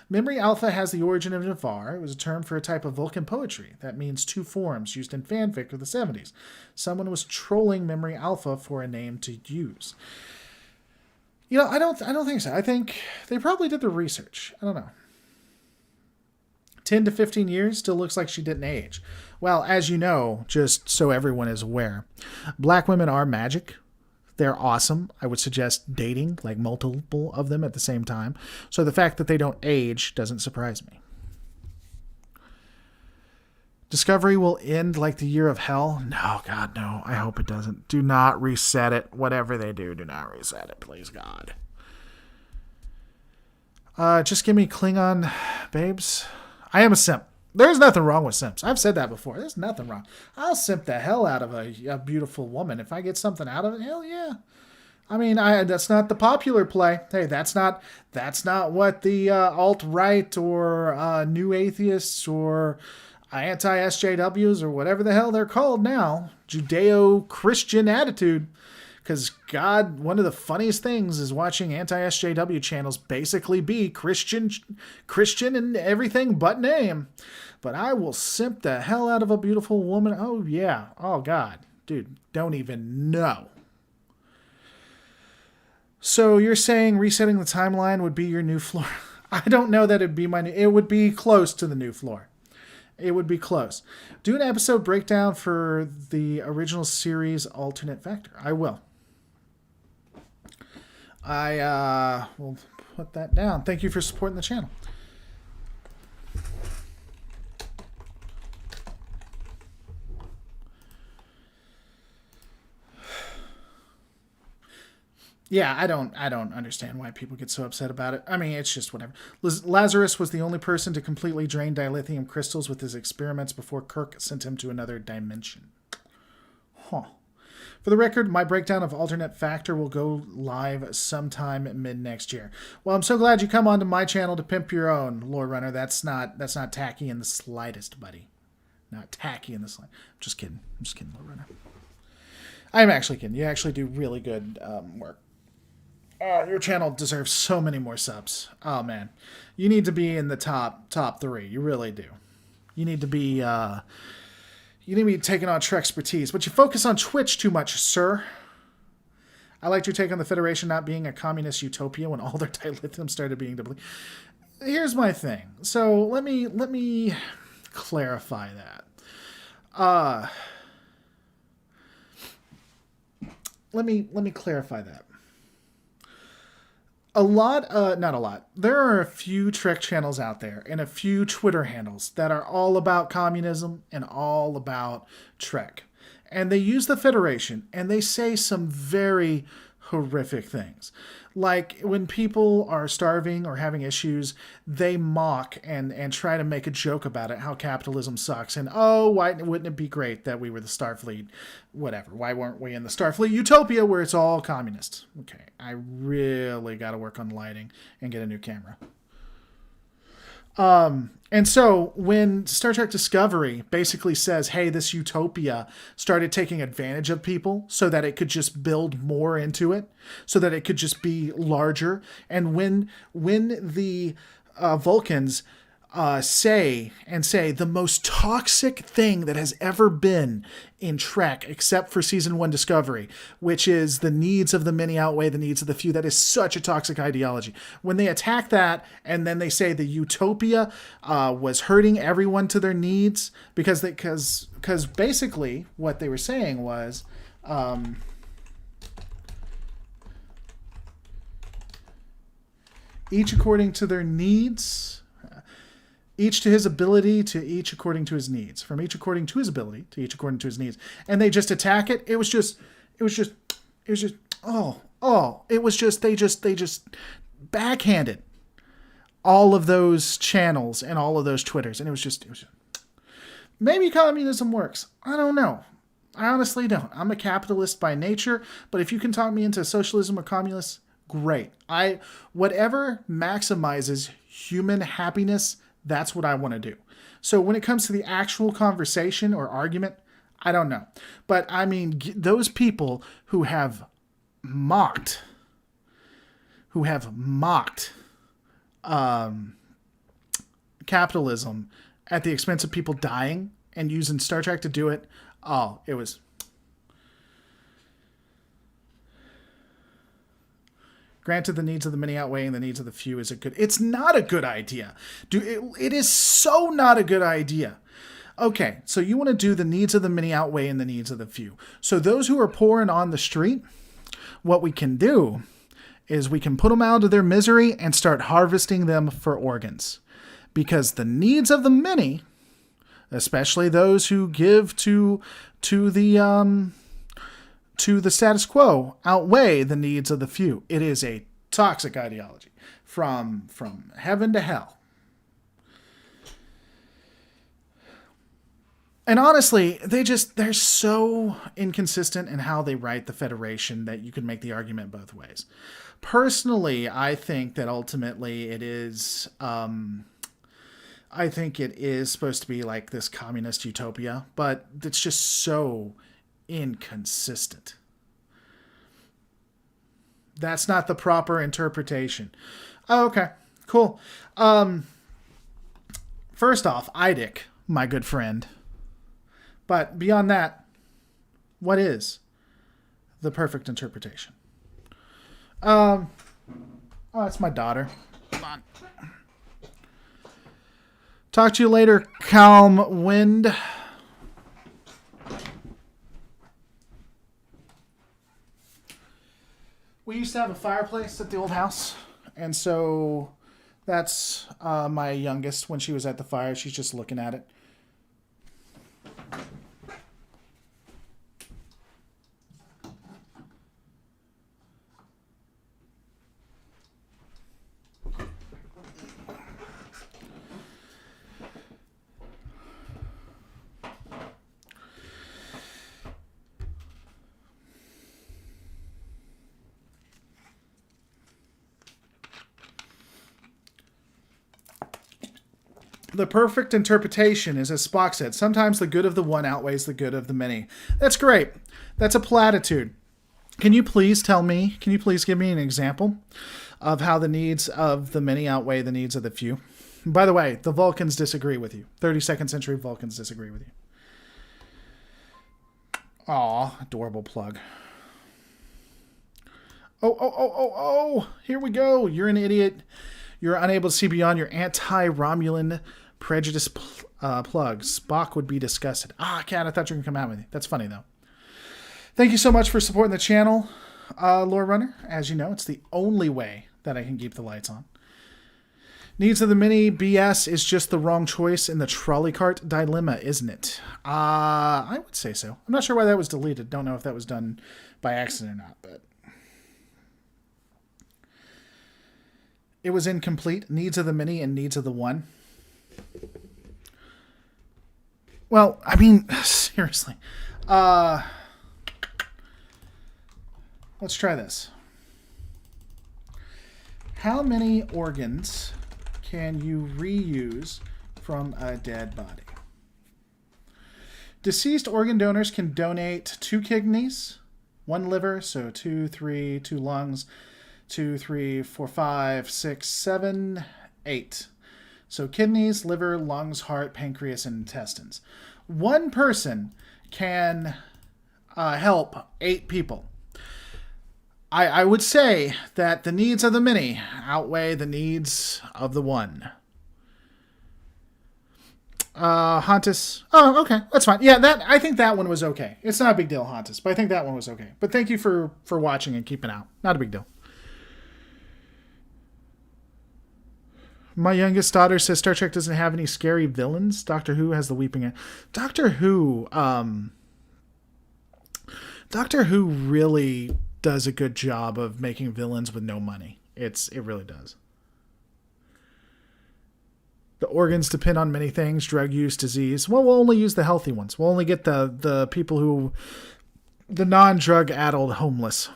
Speaker 1: Memory Alpha has the origin of Navarre. It was a term for a type of Vulcan poetry. That means two forms used in fanfic of the 70s. Someone was trolling Memory Alpha for a name to use. I don't think so. I think they probably did the research. I don't know. 10 to 15 years still looks like she didn't age. Well, as you know, just so everyone is aware, black women are magic. They're awesome. I would suggest dating like multiple of them at the same time. So the fact that they don't age doesn't surprise me. Discovery will end like the year of hell. No, God, no. I hope it doesn't. Do not reset it. Whatever they do, do not reset it, please, God. Just give me Klingon babes. I am a simp. There's nothing wrong with simps. I've said that before. There's nothing wrong. I'll simp the hell out of a beautiful woman. If I get something out of it, hell yeah. I mean, that's not the popular play. Hey, that's not what the alt-right or new atheists or anti-SJWs or whatever the hell they're called now, Judeo-Christian attitude. Because, God, one of the funniest things is watching anti-SJW channels basically be Christian and everything but name. But I will simp the hell out of a beautiful woman. Oh, yeah. Oh, God. Dude, don't even know. So you're saying resetting the timeline would be your new floor? I don't know that it'd be it would be close to the new floor. It would be close. Do an episode breakdown for the original series alternate factor. I will. I will put that down. Thank you for supporting the channel. Yeah, I don't understand why people get so upset about it. I mean, it's just whatever. Lazarus was the only person to completely drain dilithium crystals with his experiments before Kirk sent him to another dimension. Huh. For the record, my breakdown of alternate factor will go live sometime mid-next year. Well, I'm so glad you come onto my channel to pimp your own, Lore Runner. That's not tacky in the slightest, buddy. Not tacky in the slightest. I'm just kidding, Lore Runner. I'm actually kidding. You actually do really good work. Your channel deserves so many more subs. Oh, man. You need to be in the top 3. You really do. You need to be taking on Trek expertise, but you focus on Twitch too much, sir. I liked your take on the Federation not being a communist utopia when all their dilithium started being depleted. Here's my thing. So let me clarify that. Let me clarify that. Not a lot. There are a few Trek channels out there and a few Twitter handles that are all about communism and all about Trek. And they use the Federation and they say some very horrific things. Like when people are starving or having issues, they mock and try to make a joke about it, how capitalism sucks. And, oh, why wouldn't it be great that we were the Starfleet? Whatever. Why weren't we in the Starfleet utopia where it's all communist? Okay, I really got to work on lighting and get a new camera. And so when Star Trek Discovery basically says, hey, this utopia started taking advantage of people so that it could just build more into it, so that it could just be larger. And when the Vulcans say the most toxic thing that has ever been in Trek, except for season 1 Discovery, which is the needs of the many outweigh the needs of the few. That is such a toxic ideology. When they attack that and then they say the utopia was hurting everyone to their needs because basically what they were saying was each according to their needs. Each to his ability, to each according to his needs. From each according to his ability, to each according to his needs. And they just attack it. They just backhanded all of those channels and all of those Twitters. And it was just maybe communism works. I don't know. I honestly don't. I'm a capitalist by nature, but if you can talk me into socialism or communists, great. Whatever maximizes human happiness, that's what I want to do. So when it comes to the actual conversation or argument, I don't know. But I mean, those people who have mocked capitalism at the expense of people dying and using Star Trek to do it, it was... Granted, the needs of the many outweighing the needs of the few is it's not a good idea. It is so not a good idea. Okay, so you want to do the needs of the many outweighing the needs of the few. So those who are poor and on the street, what we can do is we can put them out of their misery and start harvesting them for organs. Because the needs of the many especially those who give to the status quo, outweigh the needs of the few. It is a toxic ideology from heaven to hell. And honestly, they're so inconsistent in how they write the Federation that you could make the argument both ways. Personally, I think that ultimately it is, I think it is supposed to be like this communist utopia, but it's just so inconsistent. That's not the proper interpretation. Oh, okay, cool. First off, Idic, my good friend. But beyond that, what is the perfect interpretation? Oh, that's my daughter. Come on. Talk to you later, calm wind. We used to have a fireplace at the old house, and so that's my youngest. When she was at the fire, she's just looking at it. The perfect interpretation is, as Spock said, sometimes the good of the one outweighs the good of the many. That's great. That's a platitude. Can you please give me an example of how the needs of the many outweigh the needs of the few? By the way, the Vulcans disagree with you. 32nd century Vulcans disagree with you. Aw, adorable plug. Oh, here we go. You're an idiot. You're unable to see beyond your anti-Romulan prejudice plug. Spock would be disgusted. Cat, I thought you were going to come out with me. That's funny, though. Thank you so much for supporting the channel, Lore Runner. As you know, it's the only way that I can keep the lights on. Needs of the many BS is just the wrong choice in the trolley cart dilemma, isn't it? I would say so. I'm not sure why that was deleted. Don't know if that was done by accident or not, but it was incomplete. Needs of the many and needs of the one. Well, I mean, seriously. Let's try this. How many organs can you reuse from a dead body? Deceased organ donors can donate 2 kidneys, 1 liver, so 2 lungs, 2, 3, 4, 5, 6, 7, 8. So kidneys, liver, lungs, heart, pancreas, and intestines. One person can help 8 people. I would say that the needs of the many outweigh the needs of the one. Hontus. Oh, okay. That's fine. Yeah, I think that one was okay. It's not a big deal, Hontus, but I think that one was okay. But thank you for watching and keeping out. Not a big deal. My youngest daughter says Star Trek doesn't have any scary villains. Doctor Who has the weeping eye. Doctor Who really does a good job of making villains with no money. It really does. The organs depend on many things, drug use, disease. Well, we'll only use the healthy ones. We'll only get the people the non-drug addled homeless.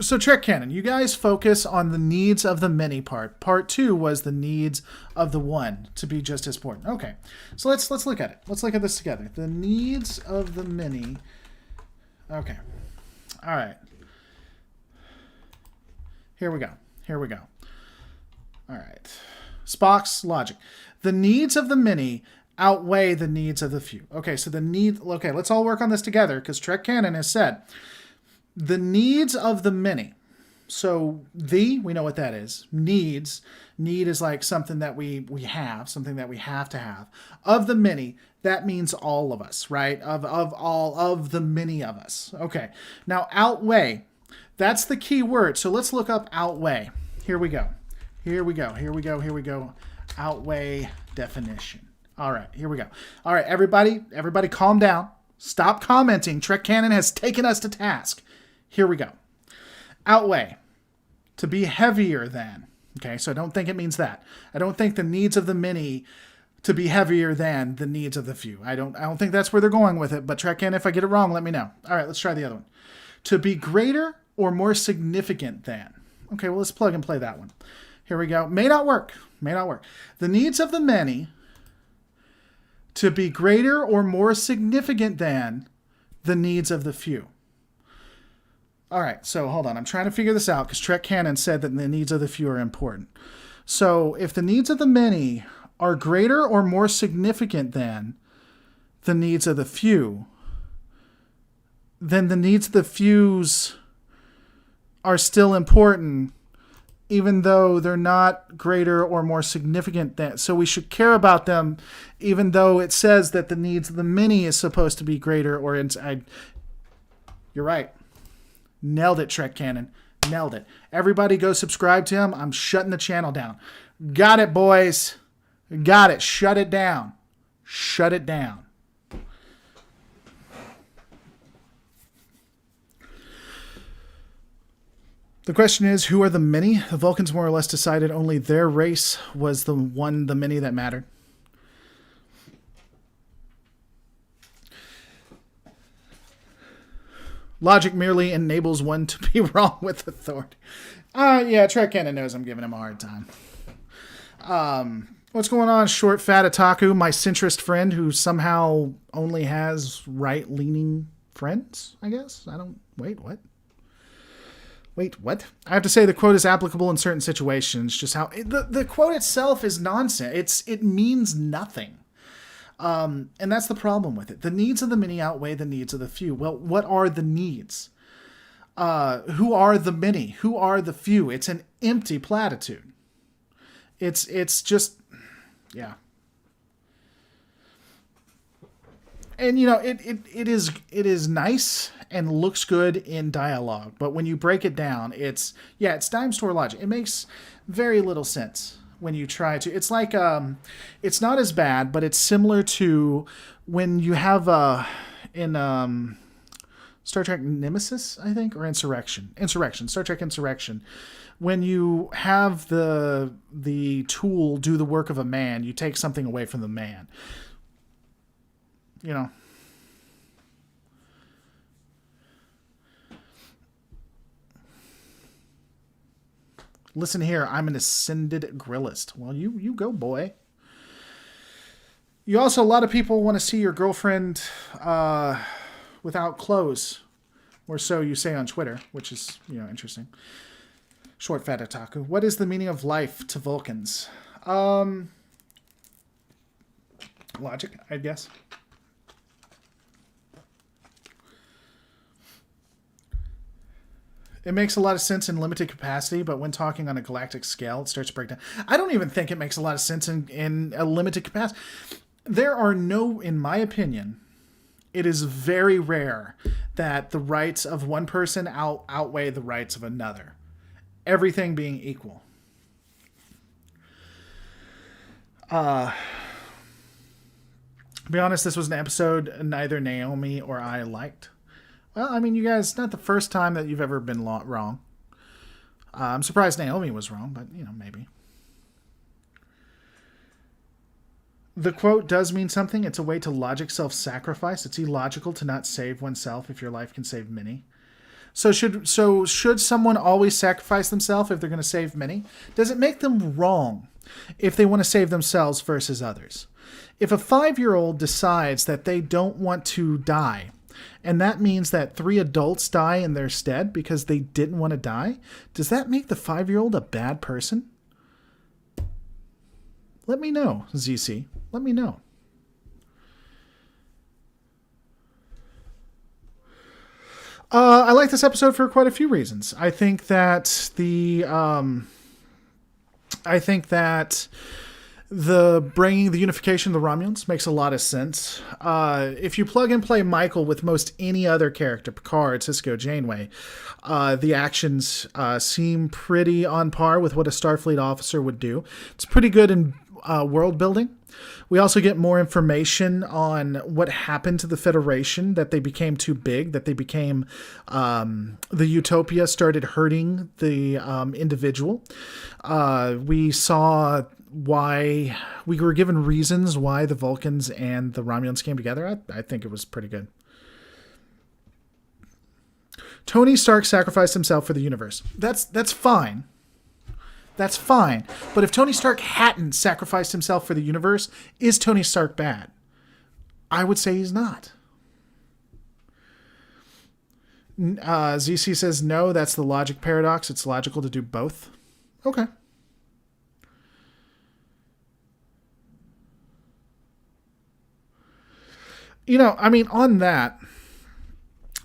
Speaker 1: So Trek Canon, you guys focus on the needs of the many part. Part 2 was the needs of the one to be just as important. Okay, so let's look at it. Let's look at this together. The needs of the many. Okay, all right. Here we go. All right. Spock's logic. The needs of the many outweigh the needs of the few. Okay, so okay, let's all work on this together because Trek Canon has said the needs of the many. So we know what that is. Need is like something that we have, something that we have to have. Of the many, that means all of us, right? Of all of the many of us. Okay. Now outweigh, that's the key word. So let's look up outweigh. Here we go. Here we go. Outweigh definition. All right, here we go. All right, everybody calm down. Stop commenting. Trek Canon has taken us to task. Here we go. Outweigh. To be heavier than. Okay, so I don't think it means that. I don't think the needs of the many to be heavier than the needs of the few. I don't think that's where they're going with it, but Trek Canon, if I get it wrong, let me know. All right, let's try the other one. To be greater or more significant than. Okay, well, let's plug and play that one. Here we go. May not work. The needs of the many to be greater or more significant than the needs of the few. All right, so hold on. I'm trying to figure this out because Trek Canon said that the needs of the few are important. So if the needs of the many are greater or more significant than the needs of the few, then the needs of the fews are still important, even though they're not greater or more significant than. So we should care about them, even though it says that the needs of the many is supposed to be greater or inside. You're right. Nailed it, Trek Canon. Nailed it. Everybody go subscribe to him. I'm shutting the channel down. Got it, boys. Got it. Shut it down. Shut it down. The question is, who are the many? The Vulcans more or less decided only their race was the many that mattered. Logic merely enables one to be wrong with authority. Yeah, Trek Canon knows I'm giving him a hard time. What's going on, short fat otaku, my centrist friend who somehow only has right-leaning friends, I guess? Wait, what? I have to say the quote is applicable in certain situations. Just how the quote itself is nonsense. It means nothing. And that's the problem with it. The needs of the many outweigh the needs of the few. Well, what are the needs? Who are the many? Who are the few? It's an empty platitude. It's just, yeah. And it is nice and looks good in dialogue, but when you break it down, it's dime store logic. It makes very little sense when you try to. It's like it's not as bad, but it's similar to when you have in Star Trek Nemesis, I think, or Insurrection, Star Trek Insurrection. When you have the tool do the work of a man, you take something away from the man. Listen here, I'm an ascended grillist. Well, you go, boy. A lot of people want to see your girlfriend without clothes, or so you say on Twitter, which is interesting. Short fat otaku. What is the meaning of life to Vulcans? Logic, I guess. It makes a lot of sense in limited capacity, but when talking on a galactic scale, it starts to break down. I don't even think it makes a lot of sense in a limited capacity. In my opinion, it is very rare that the rights of one person outweigh the rights of another. Everything being equal. To be honest, this was an episode neither Naomi or I liked. Well, I mean, you guys, not the first time that you've ever been wrong. I'm surprised Naomi was wrong, but, maybe. The quote does mean something. It's a way to logic self-sacrifice. It's illogical to not save oneself if your life can save many. So should someone always sacrifice themselves if they're going to save many? Does it make them wrong if they want to save themselves versus others? If a 5-year-old decides that they don't want to die, and that means that 3 adults die in their stead because they didn't want to die, does that make the 5-year-old a bad person? Let me know, ZC. Let me know. I like this episode for quite a few reasons. I think that The bringing the unification of the Romulans makes a lot of sense. If you plug and play Michael with most any other character, Picard, Cisco, Janeway, the actions seem pretty on par with what a Starfleet officer would do. It's pretty good in world building. We also get more information on what happened to the Federation, that they became too big, that they became, the Utopia started hurting the individual. We saw why, we were given reasons why the Vulcans and the Romulans came together. I think it was pretty good. Tony Stark sacrificed himself for the universe. That's fine. That's fine. But if Tony Stark hadn't sacrificed himself for the universe, is Tony Stark bad? I would say he's not. ZC says, no, that's the logic paradox. It's logical to do both. Okay. I mean, on that,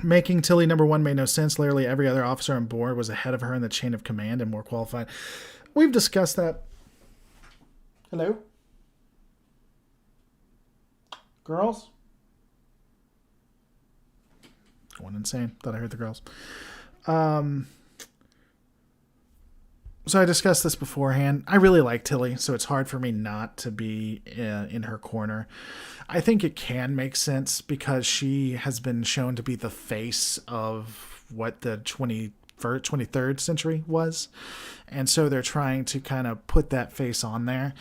Speaker 1: making Tilly number one made no sense. Literally every other officer on board was ahead of her in the chain of command and more qualified. We've discussed that. Hello? Girls? Going insane. Thought I heard the girls. So I discussed this beforehand. I really like Tilly, so it's hard for me not to be in her corner. I think it can make sense because she has been shown to be the face of what the 23rd century was. And so they're trying to kind of put that face on there.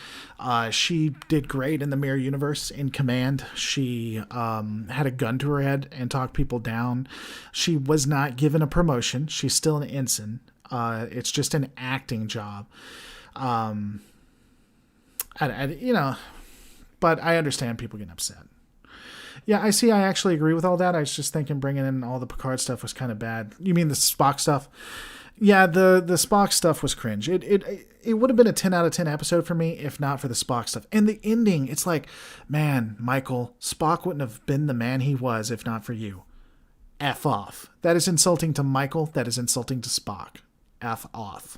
Speaker 1: She did great in the Mirror Universe in command. She had a gun to her head and talked people down. She was not given a promotion. She's still an ensign. It's just an acting job. But I understand people getting upset. Yeah, I actually agree with all that. I was just thinking bringing in all the Picard stuff was kind of bad. You mean the Spock stuff? Yeah, the Spock stuff was cringe. It would have been a 10 out of 10 episode for me if not for the Spock stuff. And the ending, it's like, man, Michael, Spock wouldn't have been the man he was if not for you. F off. That is insulting to Michael. That is insulting to Spock. F off.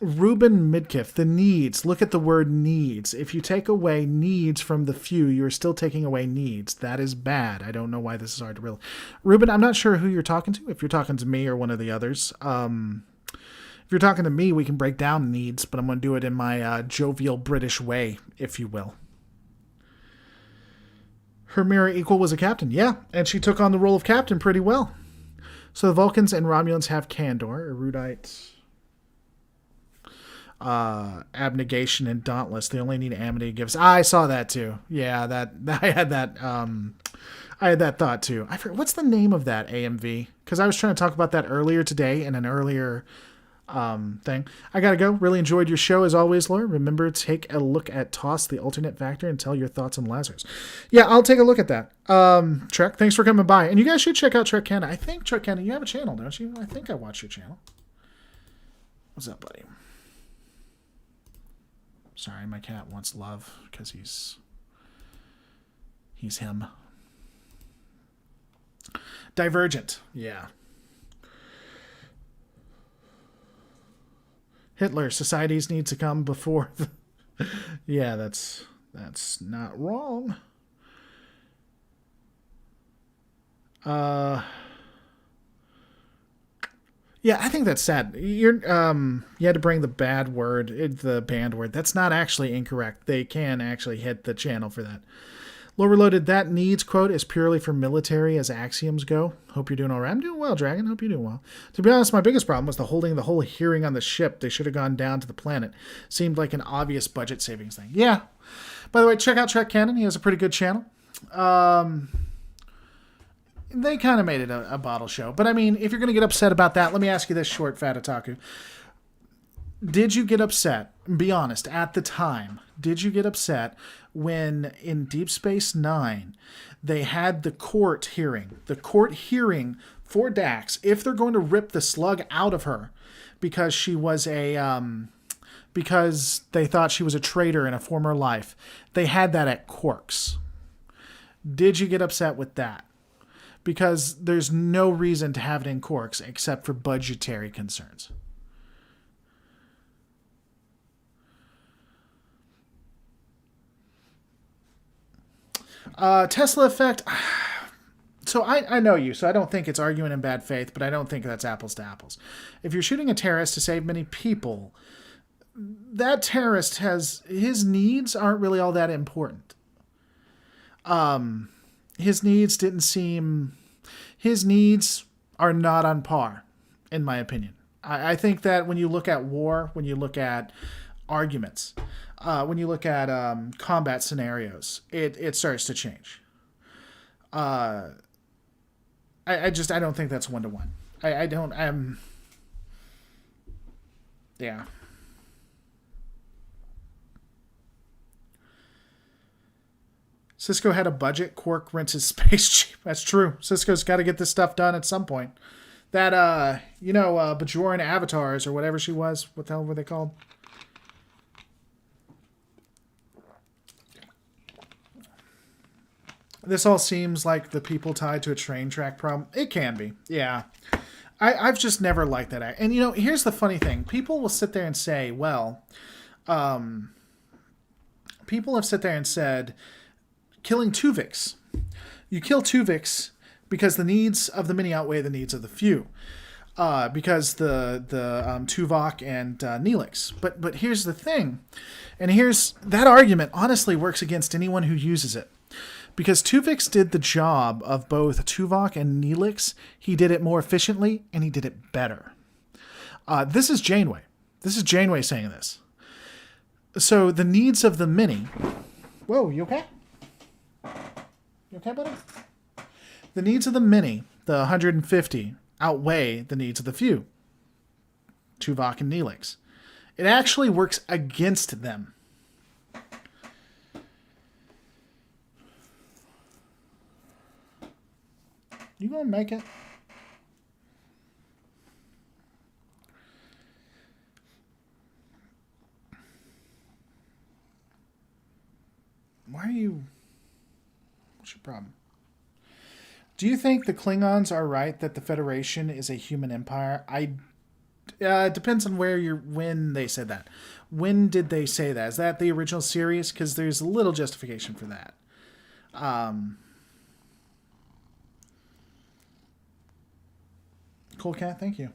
Speaker 1: Ruben Midkiff, the needs. Look at the word needs. If you take away needs from the few, you're still taking away needs. That is bad. I don't know why this is hard to realize. Ruben, I'm not sure who you're talking to. If you're talking to me or one of the others. If you're talking to me, we can break down needs, but I'm going to do it in my jovial British way, if you will. Her mirror equal was a captain. Yeah, and she took on the role of captain pretty well. So the Vulcans and Romulans have candor, erudite, abnegation, and dauntless. They only need amity gives. I saw that too. Yeah, that I had that. I had that thought too. I forget what's the name of that AMV because I was trying to talk about that earlier today in an earlier thing. I gotta go. Really enjoyed your show as always, Laura. Remember, take a look at Toss the Alternate Factor and tell your thoughts on Lazarus. Yeah, I'll take a look at that. Trek, thanks for coming by. And you guys should check out Trek Canon. I think Trek Canon, you have a channel, don't you? I think I watch your channel. What's up, buddy? Sorry, my cat wants love because he's him. Divergent, yeah. Hitler, societies need to come before. Yeah, that's not wrong. Yeah, I think that's sad. You had to bring the bad word, the banned word. That's not actually incorrect. They can actually hit the channel for that. Low Reloaded, that needs quote is purely for military as axioms go. Hope you're doing all right. I'm doing well, Dragon. Hope you're doing well. To be honest, my biggest problem was the whole hearing on the ship. They should have gone down to the planet. Seemed like an obvious budget savings thing. Yeah. By the way, check out Trek Canon. He has a pretty good channel. They kind of made it a bottle show. But I mean, if you're going to get upset about that, let me ask you this, short fat otaku. Did you get upset, be honest, at the time, did you get upset when in Deep Space Nine they had the court hearing for Dax if they're going to rip the slug out of her because she was because they thought she was a traitor in a former life. They had that at Quarks. Did you get upset with that? because there's no reason to have it in Quarks except for budgetary concerns. Tesla effect. So I know you, so I don't think it's arguing in bad faith, but I don't think that's apples to apples. If you're shooting a terrorist to save many people, that terrorist his needs aren't really all that important. His needs are not on par, in my opinion. I think that when you look at war, when you look at arguments, when you look at combat scenarios, it starts to change. I don't think that's 1-to-1. Yeah. Cisco had a budget. Quark rents his space cheap. That's true. Cisco's got to get this stuff done at some point. That, Bajoran avatars or whatever she was. What the hell were they called? This all seems like the people tied to a train track problem. It can be. Yeah. I've just never liked that. And, here's the funny thing. People will sit there and say, well, people have sit there and said, killing Tuviks. You kill Tuviks because the needs of the many outweigh the needs of the few. Because the Tuvok and Neelix. But here's the thing. And that argument honestly works against anyone who uses it. Because Tuvix did the job of both Tuvok and Neelix. He did it more efficiently, and he did it better. This is Janeway. This is Janeway saying this. So the needs of the many... Whoa, you okay? You okay, buddy? The needs of the many, the 150, outweigh the needs of the few. Tuvok and Neelix. It actually works against them. You gonna make it? Why are you... What's your problem? Do you think the Klingons are right that the Federation is a human empire? It depends on when they said that. When did they say that? Is that the original series? Because there's a little justification for that. Cool cat, thank you.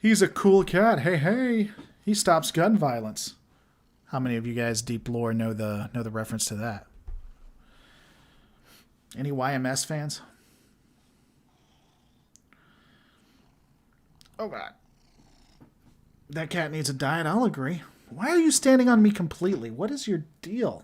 Speaker 1: He's a cool cat. Hey. He stops gun violence. How many of you guys deep lore know the reference to that? Any YMS fans? Oh God. That cat needs a diet, I'll agree. Why are you standing on me completely? What is your deal?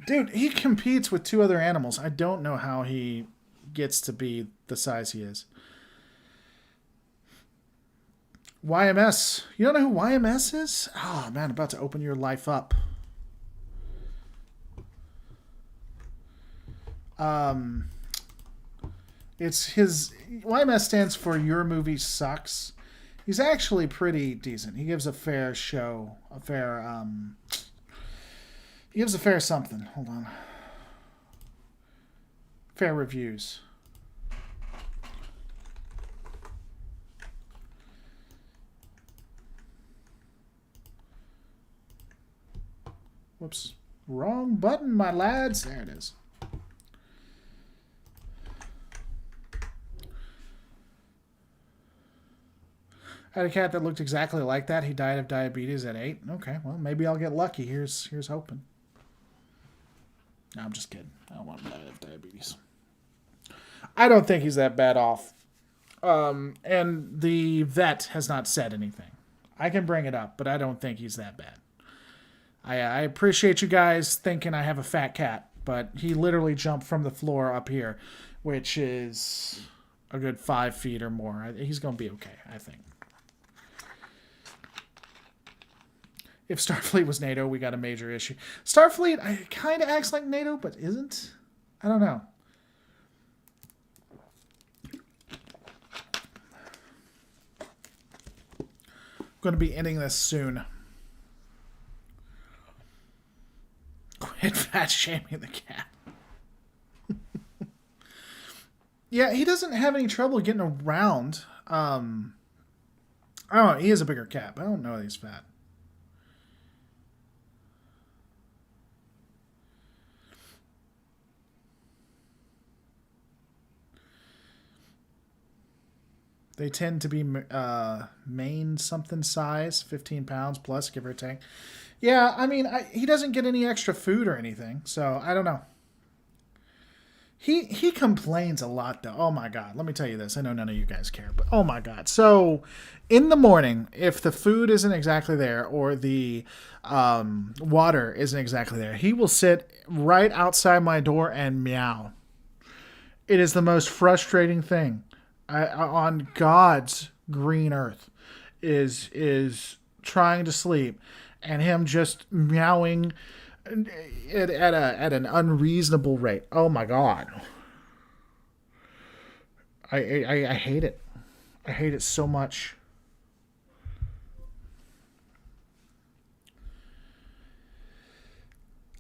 Speaker 1: Dude, he competes with 2 other animals. I don't know how he gets to be the size he is. YMS. You don't know who YMS is? Oh, man, about to open your life up. It's his... YMS stands for Your Movie Sucks. He's actually pretty decent. He gives a fair show. He gives a fair something. Hold on. Fair reviews. Whoops. Wrong button, my lads. There it is. I had a cat that looked exactly like that. He died of diabetes at 8. Okay, well, maybe I'll get lucky. Here's hoping. No, I'm just kidding. I don't want him to die of diabetes. I don't think he's that bad off. And the vet has not said anything. I can bring it up, but I don't think he's that bad. I appreciate you guys thinking I have a fat cat, but he literally jumped from the floor up here, which is a good 5 feet or more. He's going to be okay, I think. If Starfleet was NATO, we got a major issue. Starfleet kind of acts like NATO, but isn't. I don't know. I'm going to be ending this soon. and fat shaming the cat. Yeah, he doesn't have any trouble getting around. I don't know. He is a bigger cat, but I don't know that he's fat. They tend to be main something size, 15 pounds plus, give or take. Yeah, I mean, he doesn't get any extra food or anything, so I don't know. He complains a lot, though. Oh, my God. Let me tell you this. I know none of you guys care, but oh, my God. So in the morning, if the food isn't exactly there or the water isn't exactly there, he will sit right outside my door and meow. It is the most frustrating thing on God's green earth is trying to sleep and him just meowing at an unreasonable rate. Oh my God. I hate it. I hate it so much.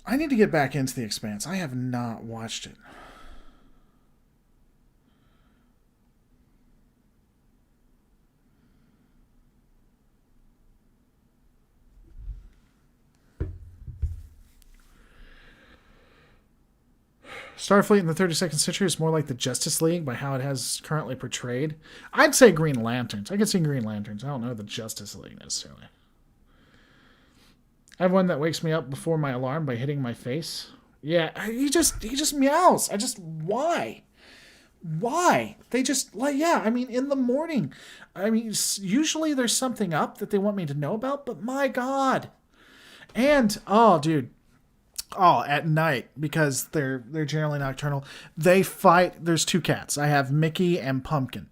Speaker 1: I need to get back into The Expanse. I have not watched it. Starfleet in the 32nd century is more like the Justice League by how it has currently portrayed. I'd say Green Lanterns. I could see Green Lanterns. I don't know the Justice League necessarily. I have one that wakes me up before my alarm by hitting my face. Yeah, he just meows. Why? Why? They just, like, yeah, I mean, in the morning. I mean, usually there's something up that they want me to know about, but my God. And, oh, dude. Oh, at night, because they're generally nocturnal. They fight. There's two cats. I have Mickey and Pumpkin.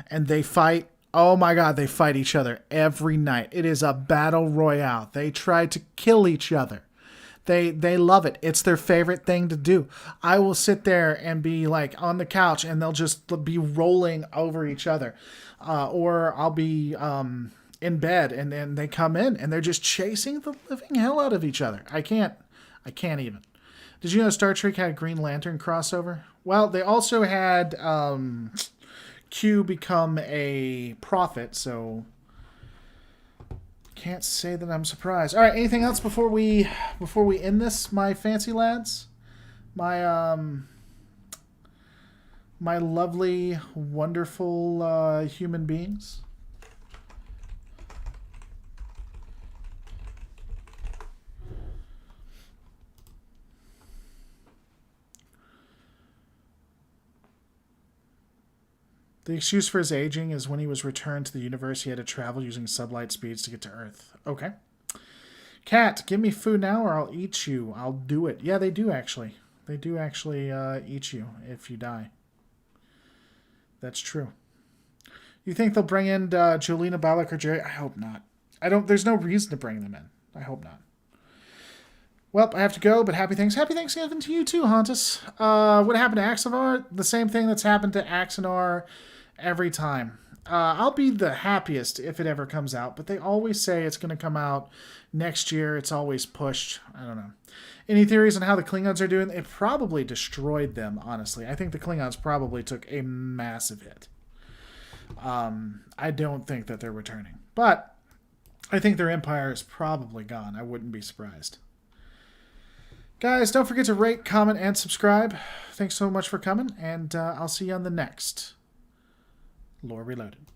Speaker 1: And they fight. Oh my God, they fight each other every night. It is a battle royale. They try to kill each other. They love it. It's their favorite thing to do. I will sit there and be like on the couch and they'll just be rolling over each other. Or I'll be in bed and then they come in and they're just chasing the living hell out of each other. I can't even. Did you know Star Trek had a Green Lantern crossover? Well, they also had Q become a prophet, so can't say that I'm surprised. All right, anything else before we end this, my fancy lads? My my lovely, wonderful human beings? The excuse for his aging is when he was returned to the universe, he had to travel using sublight speeds to get to Earth. Okay. Cat, give me food now or I'll eat you. I'll do it. Yeah, they do actually. They do actually eat you if you die. That's true. You think they'll bring in Jolena Balak or Jerry? I hope not. There's no reason to bring them in. I hope not. Well, I have to go, but happy Thanksgiving to you too, Hontus. What happened to Axanar? The same thing that's happened to Axanar every time. I'll be the happiest if it ever comes out, but they always say it's going to come out next year. It's always pushed. I don't know. Any theories on how the Klingons are doing? It probably destroyed them, honestly. I think the Klingons probably took a massive hit. I don't think that they're returning. But I think their empire is probably gone. I wouldn't be surprised. Guys, don't forget to rate, comment, and subscribe. Thanks so much for coming, and I'll see you on the next Lore Reloaded.